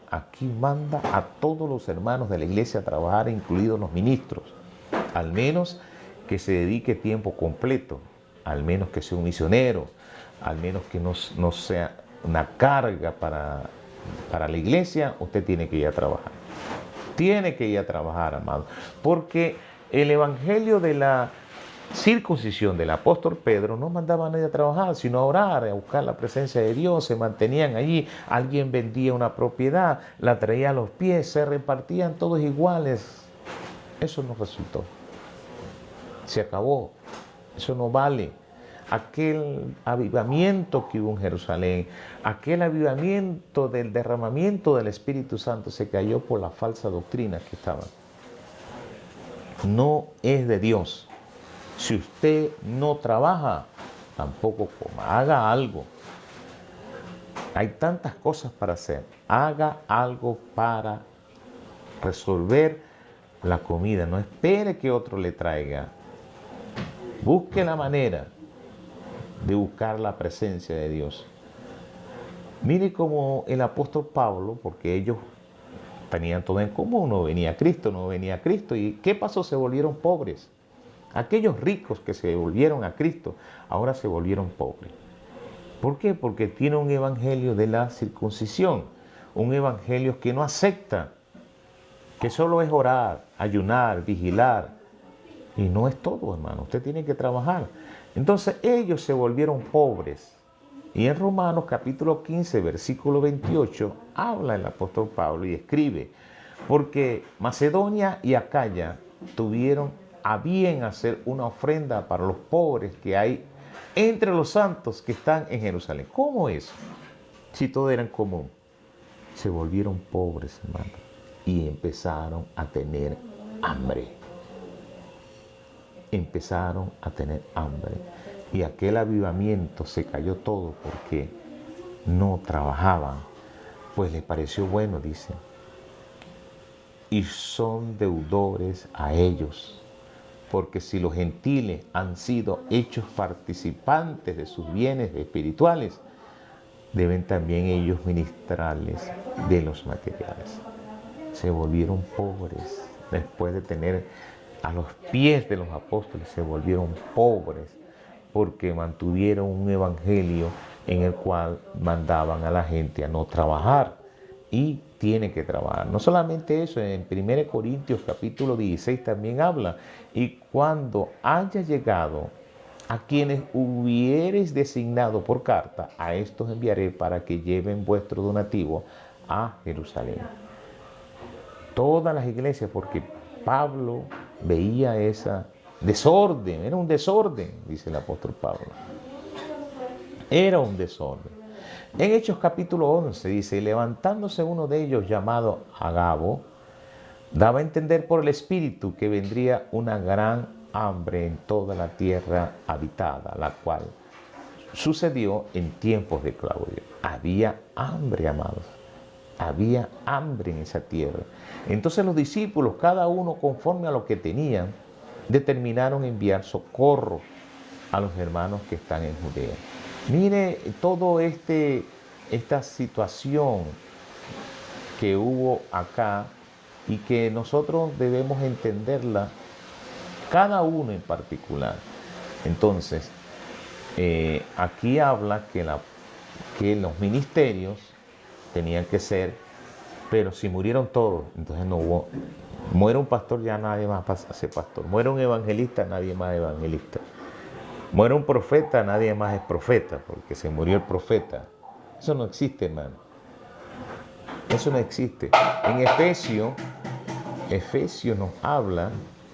[SPEAKER 1] Aquí manda a todos los hermanos de la iglesia a trabajar, incluidos los ministros. Al menos que se dedique tiempo completo, al menos que sea un misionero, al menos que no sea una carga para la iglesia, usted tiene que ir a trabajar. Tiene que ir a trabajar, amado. Porque el evangelio de la circuncisión del apóstol Pedro no mandaba a nadie a trabajar, sino a orar, a buscar la presencia de Dios. Se mantenían allí. Alguien vendía una propiedad, la traía a los pies, se repartían todos iguales. Eso no resultó. Se acabó. Eso no vale. aquel avivamiento que hubo en Jerusalén, aquel avivamiento del derramamiento del Espíritu Santo se cayó por la falsa doctrina que estaba. No es de Dios. Si usted no trabaja, tampoco coma. Haga algo. Hay tantas cosas para hacer. Haga algo para resolver la comida. No espere que otro le traiga. Busque la manera de buscar la presencia de Dios. Mire como el apóstol Pablo, porque ellos tenían todo en común, no venía Cristo, no venía Cristo. ¿Y qué pasó? Se volvieron pobres. Aquellos ricos que se volvieron a Cristo, ahora se volvieron pobres. ¿Por qué? Porque tiene un evangelio de la circuncisión, un evangelio que no acepta, que solo es orar, ayunar, vigilar. Y no es todo, hermano, usted tiene que trabajar. Entonces ellos se volvieron pobres. Y en Romanos capítulo 15, versículo 28, habla el apóstol Pablo y escribe, porque Macedonia y Acaya tuvieron a bien hacer una ofrenda para los pobres que hay entre los santos que están en Jerusalén. ¿Cómo es? Si todo era en común. Se volvieron pobres, hermano, y empezaron a tener hambre. Empezaron a tener hambre. Y aquel avivamiento se cayó todo porque no trabajaban. Pues les pareció bueno, dice. Y son deudores a ellos. Porque si los gentiles han sido hechos participantes de sus bienes espirituales, deben también ellos ministrarles de los materiales. Se volvieron pobres después de tener a los pies de los apóstoles, se volvieron pobres porque mantuvieron un evangelio en el cual mandaban a la gente a no trabajar. Y tiene que trabajar. No solamente eso, en 1 Corintios capítulo 16 también habla. Y cuando haya llegado a quienes hubiereis designado por carta, a estos enviaré para que lleven vuestro donativo a Jerusalén. Todas las iglesias, porque Pablo veía esa desorden, era un desorden, dice el apóstol Pablo. Era un desorden. En Hechos capítulo 11 dice, levantándose uno de ellos llamado Agabo, daba a entender por el Espíritu que vendría una gran hambre en toda la tierra habitada, la cual sucedió en tiempos de Claudio. Había hambre, amados. Había hambre en esa tierra. Entonces los discípulos, cada uno conforme a lo que tenían, determinaron enviar socorro a los hermanos que están en Judea. Mire todo esta situación que hubo acá y que nosotros debemos entenderla, cada uno en particular. Entonces, aquí habla que los ministerios tenían que ser, pero si murieron todos, entonces no hubo, muere un pastor, ya nadie más va a ser pastor, muere un evangelista, nadie más es evangelista. Muere un profeta, nadie más es profeta, porque se murió el profeta. Eso no existe, hermano. Eso no existe. En Efesios nos habla,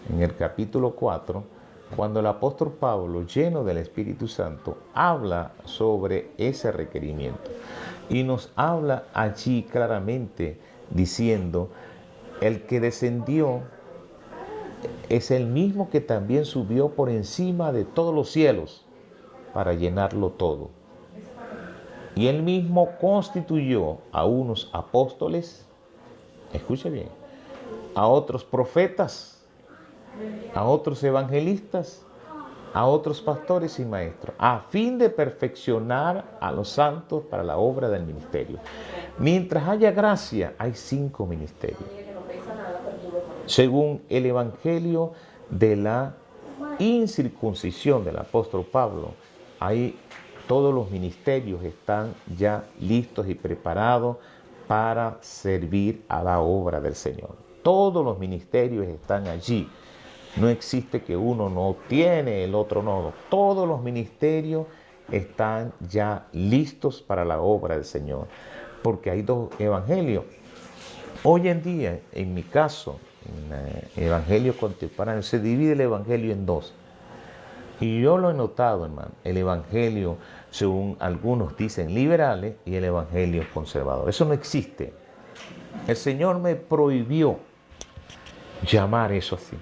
[SPEAKER 1] en el capítulo 4, cuando el apóstol Pablo, lleno del Espíritu Santo, habla sobre ese requerimiento. Y nos habla allí claramente diciendo, el que descendió es el mismo que también subió por encima de todos los cielos para llenarlo todo. Y él mismo constituyó a unos apóstoles, escuche bien, a otros profetas, a otros evangelistas, a otros pastores y maestros, a fin de perfeccionar a los santos para la obra del ministerio. Mientras haya gracia, hay 5 ministerios. Según el evangelio de la incircuncisión del apóstol Pablo, ahí todos los ministerios están ya listos y preparados para servir a la obra del Señor. Todos los ministerios están allí. No existe que uno no tiene, el otro no. Todos los ministerios están ya listos para la obra del Señor, porque hay 2 evangelios. Hoy en día, en mi caso, en el evangelio contemporáneo, se divide el evangelio en 2. Y yo lo he notado, hermano, el evangelio, según algunos dicen liberales, y el evangelio conservador. Eso no existe. El Señor me prohibió llamar eso así.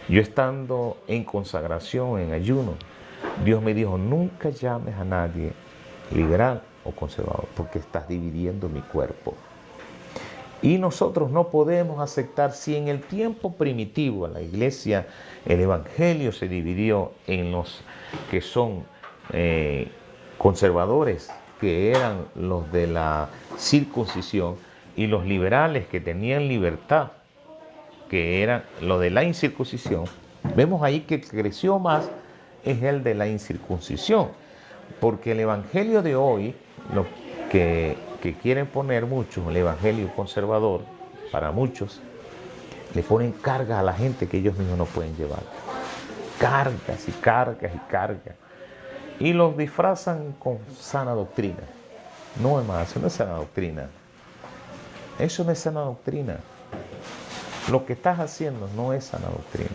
[SPEAKER 1] Yo estando en consagración, en ayuno, Dios me dijo, nunca llames a nadie liberal o conservador, porque estás dividiendo mi cuerpo. Y nosotros no podemos aceptar, si en el tiempo primitivo en la iglesia el evangelio se dividió en los que son conservadores, que eran los de la circuncisión, y los liberales que tenían libertad, que eran los de la incircuncisión. Vemos ahí que creció más es el de la incircuncisión, porque el evangelio de hoy, lo que quieren poner muchos, el evangelio conservador, para muchos, le ponen cargas a la gente que ellos mismos no pueden llevar. Cargas y cargas y cargas. Y los disfrazan con sana doctrina. No, hermano, eso no es sana doctrina. Eso no es sana doctrina. Lo que estás haciendo no es sana doctrina.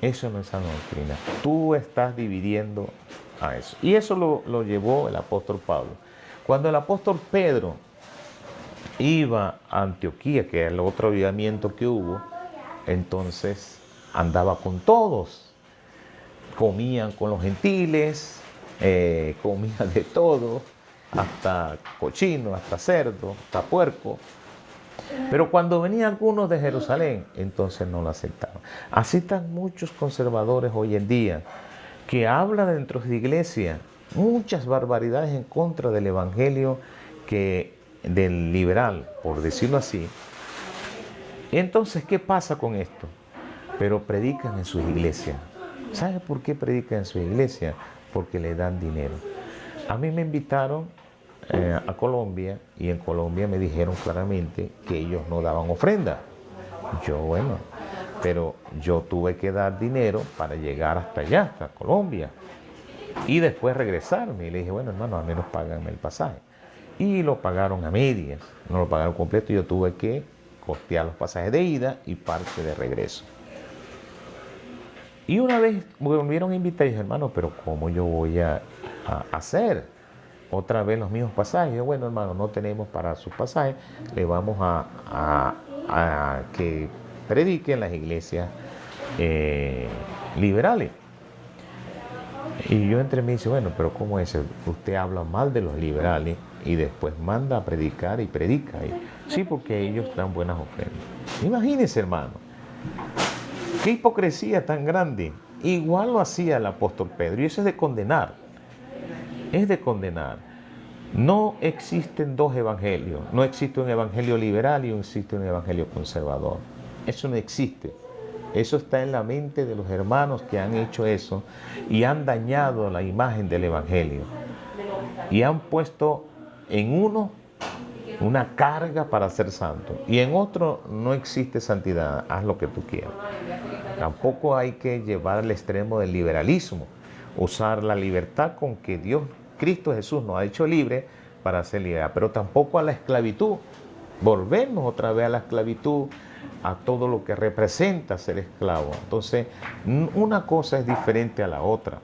[SPEAKER 1] Eso no es sana doctrina. Tú estás dividiendo a eso. Y eso lo llevó el apóstol Pablo. Cuando el apóstol Pedro iba a Antioquía, que era el otro avivamiento que hubo, entonces andaba con todos. Comían con los gentiles, comían de todo, hasta cochino, hasta cerdo, hasta puerco. Pero cuando venían algunos de Jerusalén, entonces no lo aceptaban. Así están muchos conservadores hoy en día, que hablan dentro de la iglesia muchas barbaridades en contra del evangelio del liberal, por decirlo así. Entonces, ¿qué pasa con esto? Pero predican en sus iglesias. ¿Sabe por qué predican en su iglesia? Porque le dan dinero. A mí me invitaron a Colombia, y en Colombia me dijeron claramente que ellos no daban ofrenda. Bueno, pero yo tuve que dar dinero para llegar hasta allá, hasta Colombia, y después regresarme. Y le dije, bueno, hermano, al menos páganme el pasaje. Y lo pagaron a medias, no lo pagaron completo. Yo tuve que costear los pasajes de ida y parte de regreso. Y una vez me volvieron a invitar y dije, hermano, pero ¿cómo yo voy a hacer otra vez los mismos pasajes? Yo, bueno, hermano, no tenemos para sus pasajes, le vamos a que prediquen las iglesias liberales. Y yo entre mí dice, bueno, pero ¿cómo es? Usted habla mal de los liberales y después manda a predicar y predica. Sí, porque ellos dan buenas ofrendas. Imagínense, hermano, qué hipocresía tan grande. Igual lo hacía el apóstol Pedro, y eso es de condenar. Es de condenar. No existen dos evangelios. No existe un evangelio liberal y no existe un evangelio conservador. Eso no existe. Eso está en la mente de los hermanos que han hecho eso y han dañado la imagen del evangelio. Y han puesto en uno una carga para ser santo, y en otro no existe santidad, haz lo que tú quieras. Tampoco hay que llevar al extremo del liberalismo, usar la libertad con que Dios, Cristo Jesús nos ha hecho libre para hacer libertad, pero tampoco a la esclavitud, volvernos otra vez a la esclavitud, a todo lo que representa ser esclavo. Entonces, una cosa es diferente a la otra.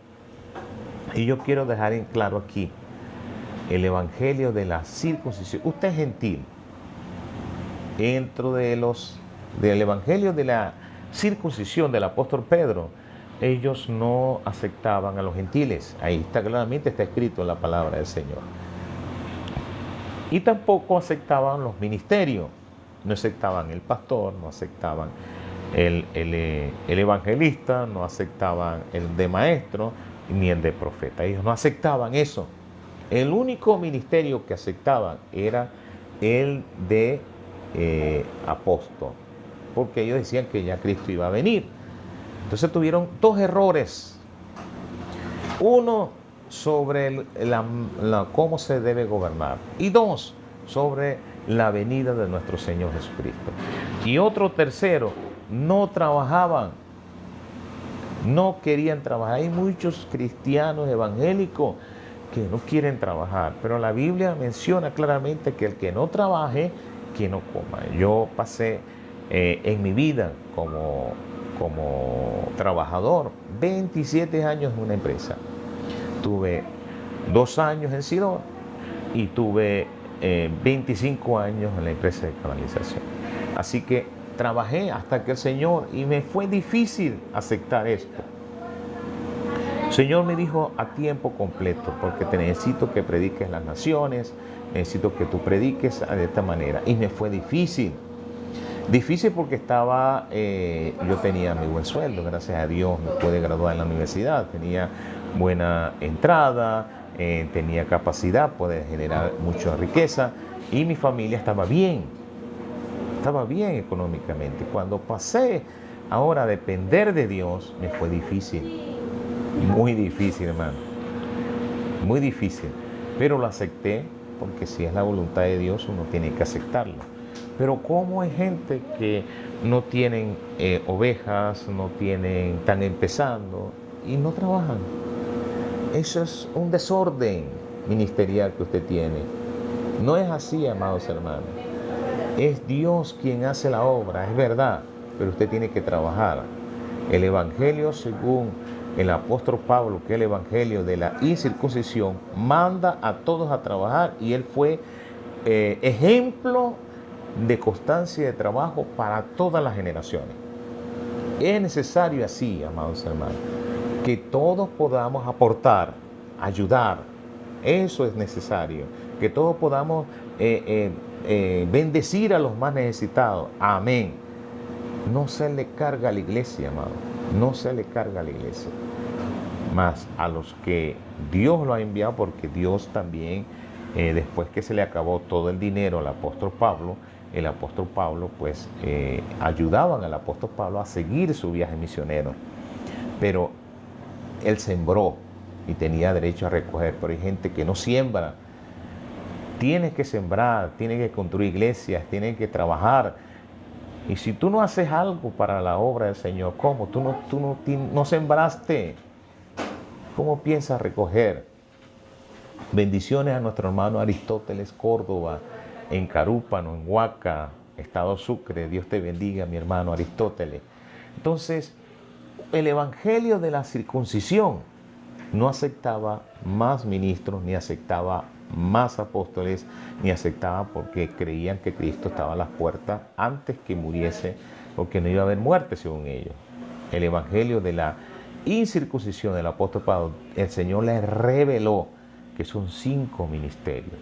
[SPEAKER 1] Y yo quiero dejar en claro aquí, el evangelio de la circuncisión. Usted es gentil. Dentro del evangelio de la circuncisión del apóstol Pedro, ellos no aceptaban a los gentiles. Ahí está claramente, está escrito en la palabra del Señor. Y tampoco aceptaban los ministerios. No aceptaban el pastor, no aceptaban el evangelista, no aceptaban el de maestro, ni el de profeta. Ellos no aceptaban eso. El único ministerio que aceptaban era el de apóstol, porque ellos decían que ya Cristo iba a venir. Entonces tuvieron dos errores. Uno, sobre cómo se debe gobernar. Y dos, sobre la venida de nuestro Señor Jesucristo. Y otro tercero, no trabajaban. No querían trabajar. Hay muchos cristianos evangélicos que no quieren trabajar, pero la Biblia menciona claramente que el que no trabaje, que no coma. Yo pasé en mi vida como trabajador 27 años en una empresa. Tuve 2 años en Sidón y tuve 25 años en la empresa de canalización. Así que trabajé hasta que el Señor, y me fue difícil aceptar esto. El Señor me dijo a tiempo completo, porque te necesito que prediques las naciones, necesito que tú prediques de esta manera. Y me fue difícil. Difícil porque yo tenía mi buen sueldo, gracias a Dios me pude graduar en la universidad, tenía buena entrada, tenía capacidad, pude generar mucha riqueza y mi familia estaba bien económicamente. Cuando pasé ahora a depender de Dios, me fue difícil, muy difícil, hermano, muy difícil, pero lo acepté porque si es la voluntad de Dios uno tiene que aceptarlo. Pero ¿cómo hay gente que no tienen ovejas, están empezando y no trabajan? Eso es un desorden ministerial que usted tiene. No es así, amados hermanos. Es Dios quien hace la obra, es verdad, pero usted tiene que trabajar. El Evangelio, según el apóstol Pablo, que es el Evangelio de la incircuncisión, manda a todos a trabajar, y él fue ejemplo de constancia y de trabajo para todas las generaciones. Es necesario así, amados hermanos, que todos podamos aportar, ayudar. Eso es necesario, que todos podamos bendecir a los más necesitados. Amén. No se le carga a la iglesia, amado, no se le carga a la iglesia, más a los que Dios lo ha enviado, porque Dios también, después que se le acabó todo el dinero al apóstol Pablo, el apóstol Pablo, pues, ayudaban al apóstol Pablo a seguir su viaje misionero. Pero él sembró y tenía derecho a recoger, pero hay gente que no siembra. Tienes que sembrar, tienes que construir iglesias, tienes que trabajar. Y si tú no haces algo para la obra del Señor, ¿cómo? Tú no sembraste. ¿Cómo piensas recoger? Bendiciones a nuestro hermano Aristóteles Córdoba, en Carúpano, en Huaca, Estado Sucre. Dios te bendiga, mi hermano Aristóteles. Entonces, el evangelio de la circuncisión no aceptaba más ministros, ni aceptaba más apóstoles, ni aceptaba, porque creían que Cristo estaba a las puertas antes que muriese, porque no iba a haber muerte según ellos. El evangelio de la incircuncisión del apóstol Pablo, el Señor les reveló que son 5 ministerios.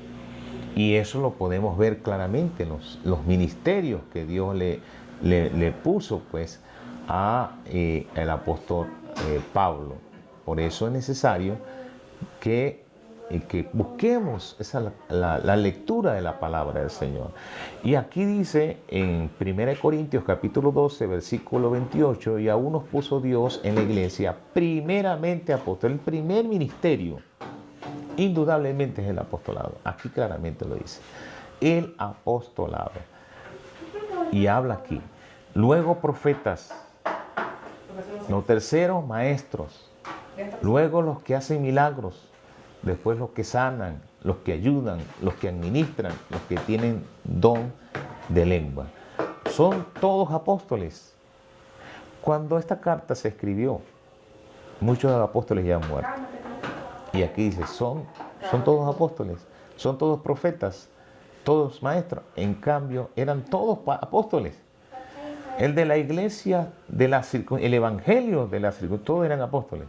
[SPEAKER 1] Y eso lo podemos ver claramente en los ministerios que Dios le puso, pues, al apóstol Pablo. Por eso es necesario que busquemos la lectura de la palabra del Señor. Y aquí dice en 1 Corintios capítulo 12, versículo 28, y aún nos puso Dios en la iglesia primeramente apóstol. El primer ministerio indudablemente es el apostolado. Aquí claramente lo dice. El apostolado. Y habla aquí. Luego profetas. Los terceros maestros. Luego los que hacen milagros. Después los que sanan, los que ayudan, los que administran, los que tienen don de lengua. Son todos apóstoles. Cuando esta carta se escribió, muchos de los apóstoles ya han muerto. Y aquí dice, son todos apóstoles, son todos profetas, todos maestros. En cambio, eran todos apóstoles. El de la iglesia, el evangelio de la circuncisión, todos eran apóstoles.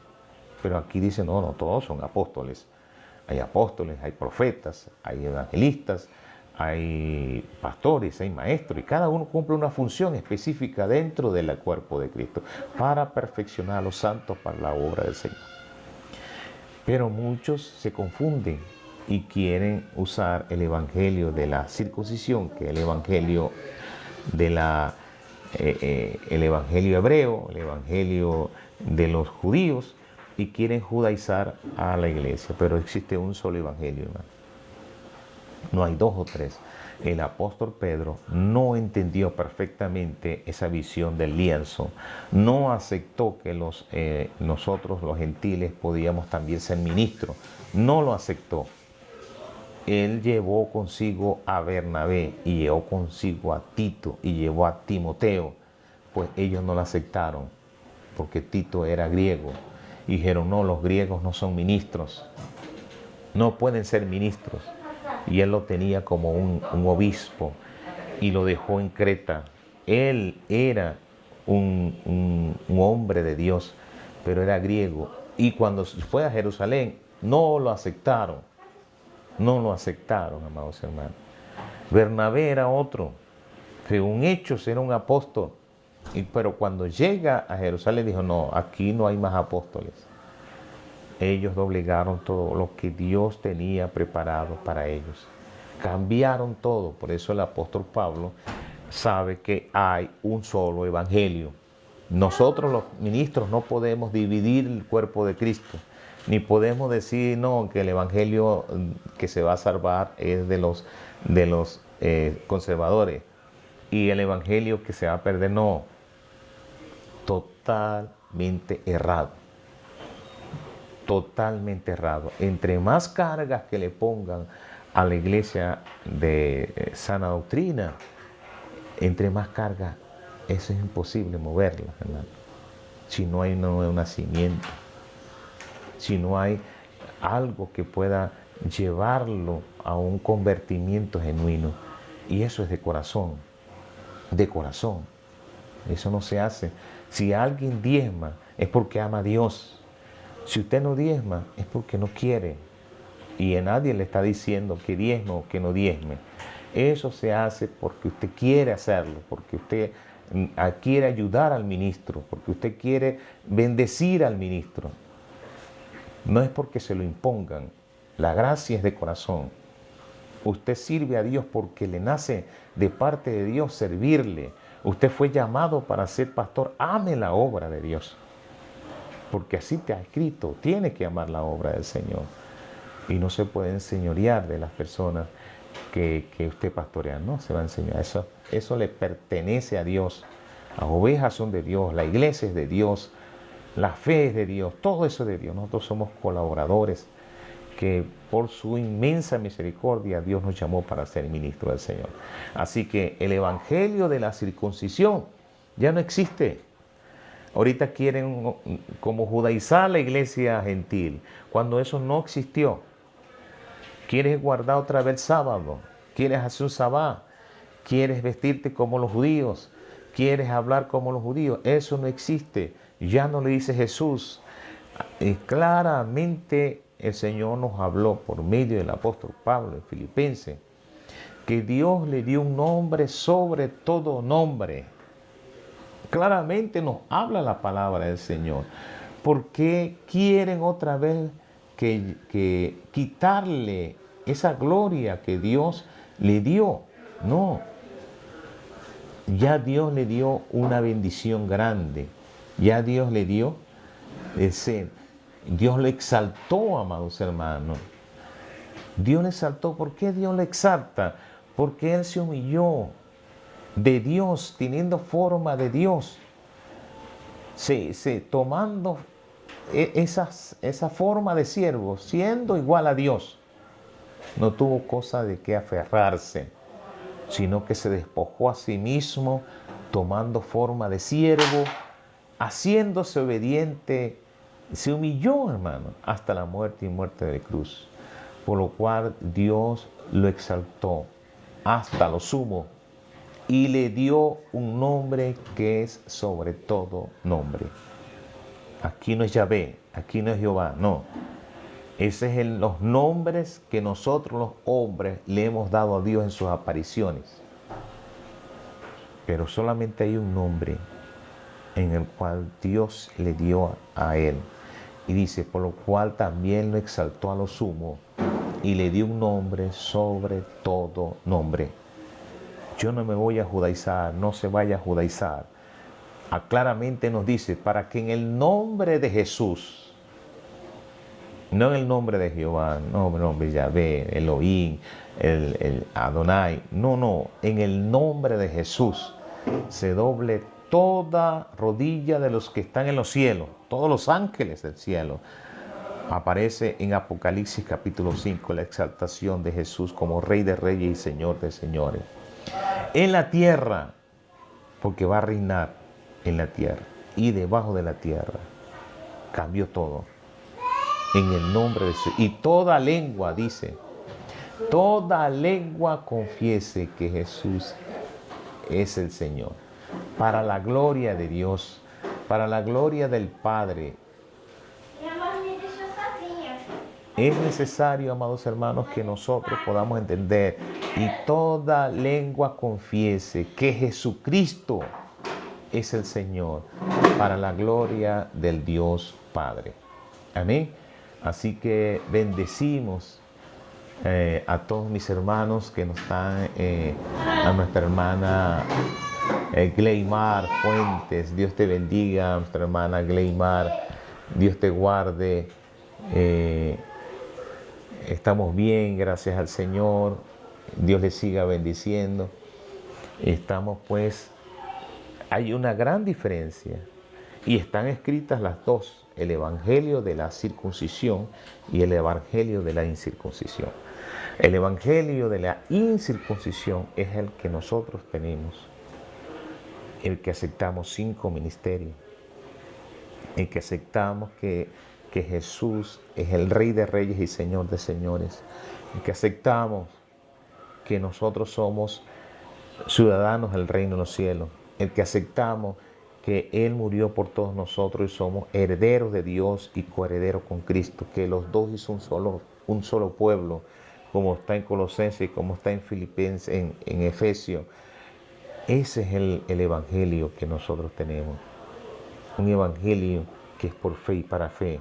[SPEAKER 1] Pero aquí dice, no, todos son apóstoles. Hay apóstoles, hay profetas, hay evangelistas, hay pastores, hay maestros, y cada uno cumple una función específica dentro del cuerpo de Cristo para perfeccionar a los santos para la obra del Señor. Pero muchos se confunden y quieren usar el evangelio de la circuncisión, que es el evangelio el evangelio hebreo, el evangelio de los judíos, y quieren judaizar a la iglesia. Pero existe un solo evangelio, hermano. No hay 2 o 3. El apóstol Pedro no entendió perfectamente esa visión del lienzo. No aceptó que nosotros, los gentiles, podíamos también ser ministros. No lo aceptó. Él llevó consigo a Bernabé y llevó consigo a Tito y llevó a Timoteo. Pues ellos no lo aceptaron. porque Tito era griego. Y dijeron, no, los griegos no son ministros, no pueden ser ministros. Y él lo tenía como un obispo y lo dejó en Creta. Él era un hombre de Dios, pero era griego. Y cuando fue a Jerusalén, no lo aceptaron. No lo aceptaron, amados hermanos. Bernabé era otro. Según Hechos era un apóstol. Pero cuando llega a Jerusalén dijo, no, aquí no hay más apóstoles. Ellos doblegaron todo lo que Dios tenía preparado para ellos. Cambiaron todo. Por eso el apóstol Pablo sabe que hay un solo evangelio. Nosotros los ministros no podemos dividir el cuerpo de Cristo. Ni podemos decir, no, que el evangelio que se va a salvar es de los conservadores. Y el evangelio que se va a perder, no. Totalmente errado. Totalmente errado. Entre más cargas que le pongan a la iglesia de sana doctrina, entre más cargas, eso es imposible moverla, hermano. Si no hay un nuevo nacimiento, si no hay algo que pueda llevarlo a un convertimiento genuino. Y eso es de corazón, de corazón. Eso no se hace. Si alguien diezma, es porque ama a Dios. Si usted no diezma, es porque no quiere. Y a nadie le está diciendo que diezme o que no diezme. Eso se hace porque usted quiere hacerlo, porque usted quiere ayudar al ministro, porque usted quiere bendecir al ministro. No es porque se lo impongan. La gracia es de corazón. Usted sirve a Dios porque le nace de parte de Dios servirle. Usted fue llamado para ser pastor. Ame la obra de Dios. Porque así te ha escrito. Tiene que amar la obra del Señor. Y no se puede enseñorear de las personas que usted pastorea. No se va a enseñar. Eso le pertenece a Dios. Las ovejas son de Dios. La iglesia es de Dios. La fe es de Dios. Todo eso es de Dios. Nosotros somos colaboradores que por su inmensa misericordia Dios nos llamó para ser ministro del Señor. Así que el evangelio de la circuncisión ya no existe. Ahorita quieren como judaizar la iglesia gentil, cuando eso no existió. Quieres guardar otra vez el sábado, quieres hacer un sabá, quieres vestirte como los judíos, quieres hablar como los judíos. Eso no existe. Ya no le dice Jesús. Claramente el Señor nos habló por medio del apóstol Pablo en Filipenses, que Dios le dio un nombre sobre todo nombre. Claramente nos habla la palabra del Señor. ¿Por qué quieren otra vez que quitarle esa gloria que Dios le dio? No. Ya Dios le dio una bendición grande. Ya Dios le dio ese. Dios le exaltó, amados hermanos. Dios le exaltó. ¿Por qué Dios le exalta? Porque Él se humilló de Dios, teniendo forma de Dios. Tomando esa forma de siervo, siendo igual a Dios. No tuvo cosa de qué aferrarse, sino que se despojó a sí mismo, tomando forma de siervo, haciéndose obediente. Se humilló, hermano, hasta la muerte y muerte de cruz. Por lo cual Dios lo exaltó hasta lo sumo y le dio un nombre que es sobre todo nombre. Aquí no es Yahvé, aquí no es Jehová, no. Ese es los nombres que nosotros los hombres le hemos dado a Dios en sus apariciones. Pero solamente hay un nombre en el cual Dios le dio a Él. Y dice, por lo cual también lo exaltó a lo sumo y le dio un nombre sobre todo nombre. Yo no me voy a judaizar, no se vaya a judaizar. Claramente nos dice, para que en el nombre de Jesús, no en el nombre de Jehová, no en el nombre de Yahvé, Elohim, el Adonai, no, en el nombre de Jesús se doble toda rodilla de los que están en los cielos, todos los ángeles del cielo. Aparece en Apocalipsis capítulo 5 la exaltación de Jesús como Rey de Reyes y Señor de Señores. En la tierra, porque va a reinar en la tierra. y debajo de la tierra. Cambió todo. En el nombre de Jesús. Y toda lengua, dice, toda lengua confiese que Jesús es el Señor. Para la gloria de Dios, para la gloria del Padre. Es necesario, amados hermanos, que nosotros podamos entender y toda lengua confiese que Jesucristo es el Señor, para la gloria del Dios Padre. Amén. Así que bendecimos a todos mis hermanos que nos están, a nuestra hermana Gleimar Fuentes. Dios te bendiga, nuestra hermana Gleimar. Dios te guarde. Estamos bien, gracias al Señor. Dios le siga bendiciendo. Estamos pues, hay una gran diferencia y están escritas las dos, el evangelio de la circuncisión y el evangelio de la incircuncisión. El evangelio de la incircuncisión es el que nosotros tenemos, el que aceptamos 5 ministerios, el que aceptamos que Jesús es el Rey de Reyes y Señor de Señores, el que aceptamos que nosotros somos ciudadanos del reino de los cielos, el que aceptamos que Él murió por todos nosotros y somos herederos de Dios y coherederos con Cristo, que los dos hizo un solo pueblo, como está en Colosenses y como está en Filipenses, en Efesios. Ese es el evangelio que nosotros tenemos, un evangelio que es por fe y para fe,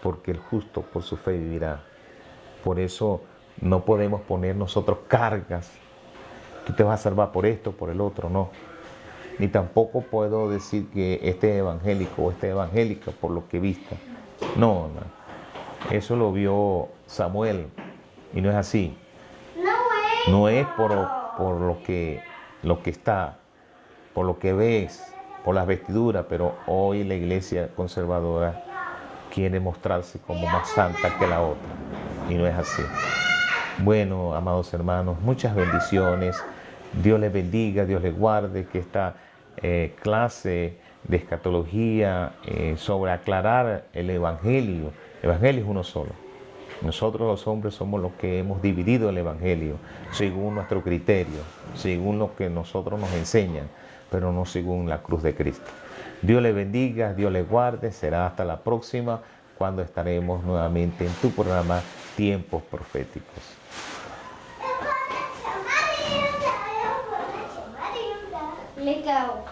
[SPEAKER 1] porque el justo por su fe vivirá. Por eso no podemos poner nosotros cargas, tú te vas a salvar por esto, por el otro, no. Ni tampoco puedo decir que este es evangélico o este es evangélica por lo que he visto. No, no. Eso lo vio Samuel y no es así. No es por lo que está, por lo que ves, por las vestiduras, pero hoy la iglesia conservadora quiere mostrarse como más santa que la otra y no es así. Bueno, amados hermanos, muchas bendiciones. Dios les bendiga, Dios les guarde, que esta clase de escatología sobre aclarar el evangelio es uno solo. Nosotros los hombres somos los que hemos dividido el evangelio según nuestro criterio, según lo que nosotros nos enseñan, pero no según la cruz de Cristo. Dios les bendiga, Dios les guarde. Será hasta la próxima, cuando estaremos nuevamente en tu programa Tiempos Proféticos.
[SPEAKER 2] Legal.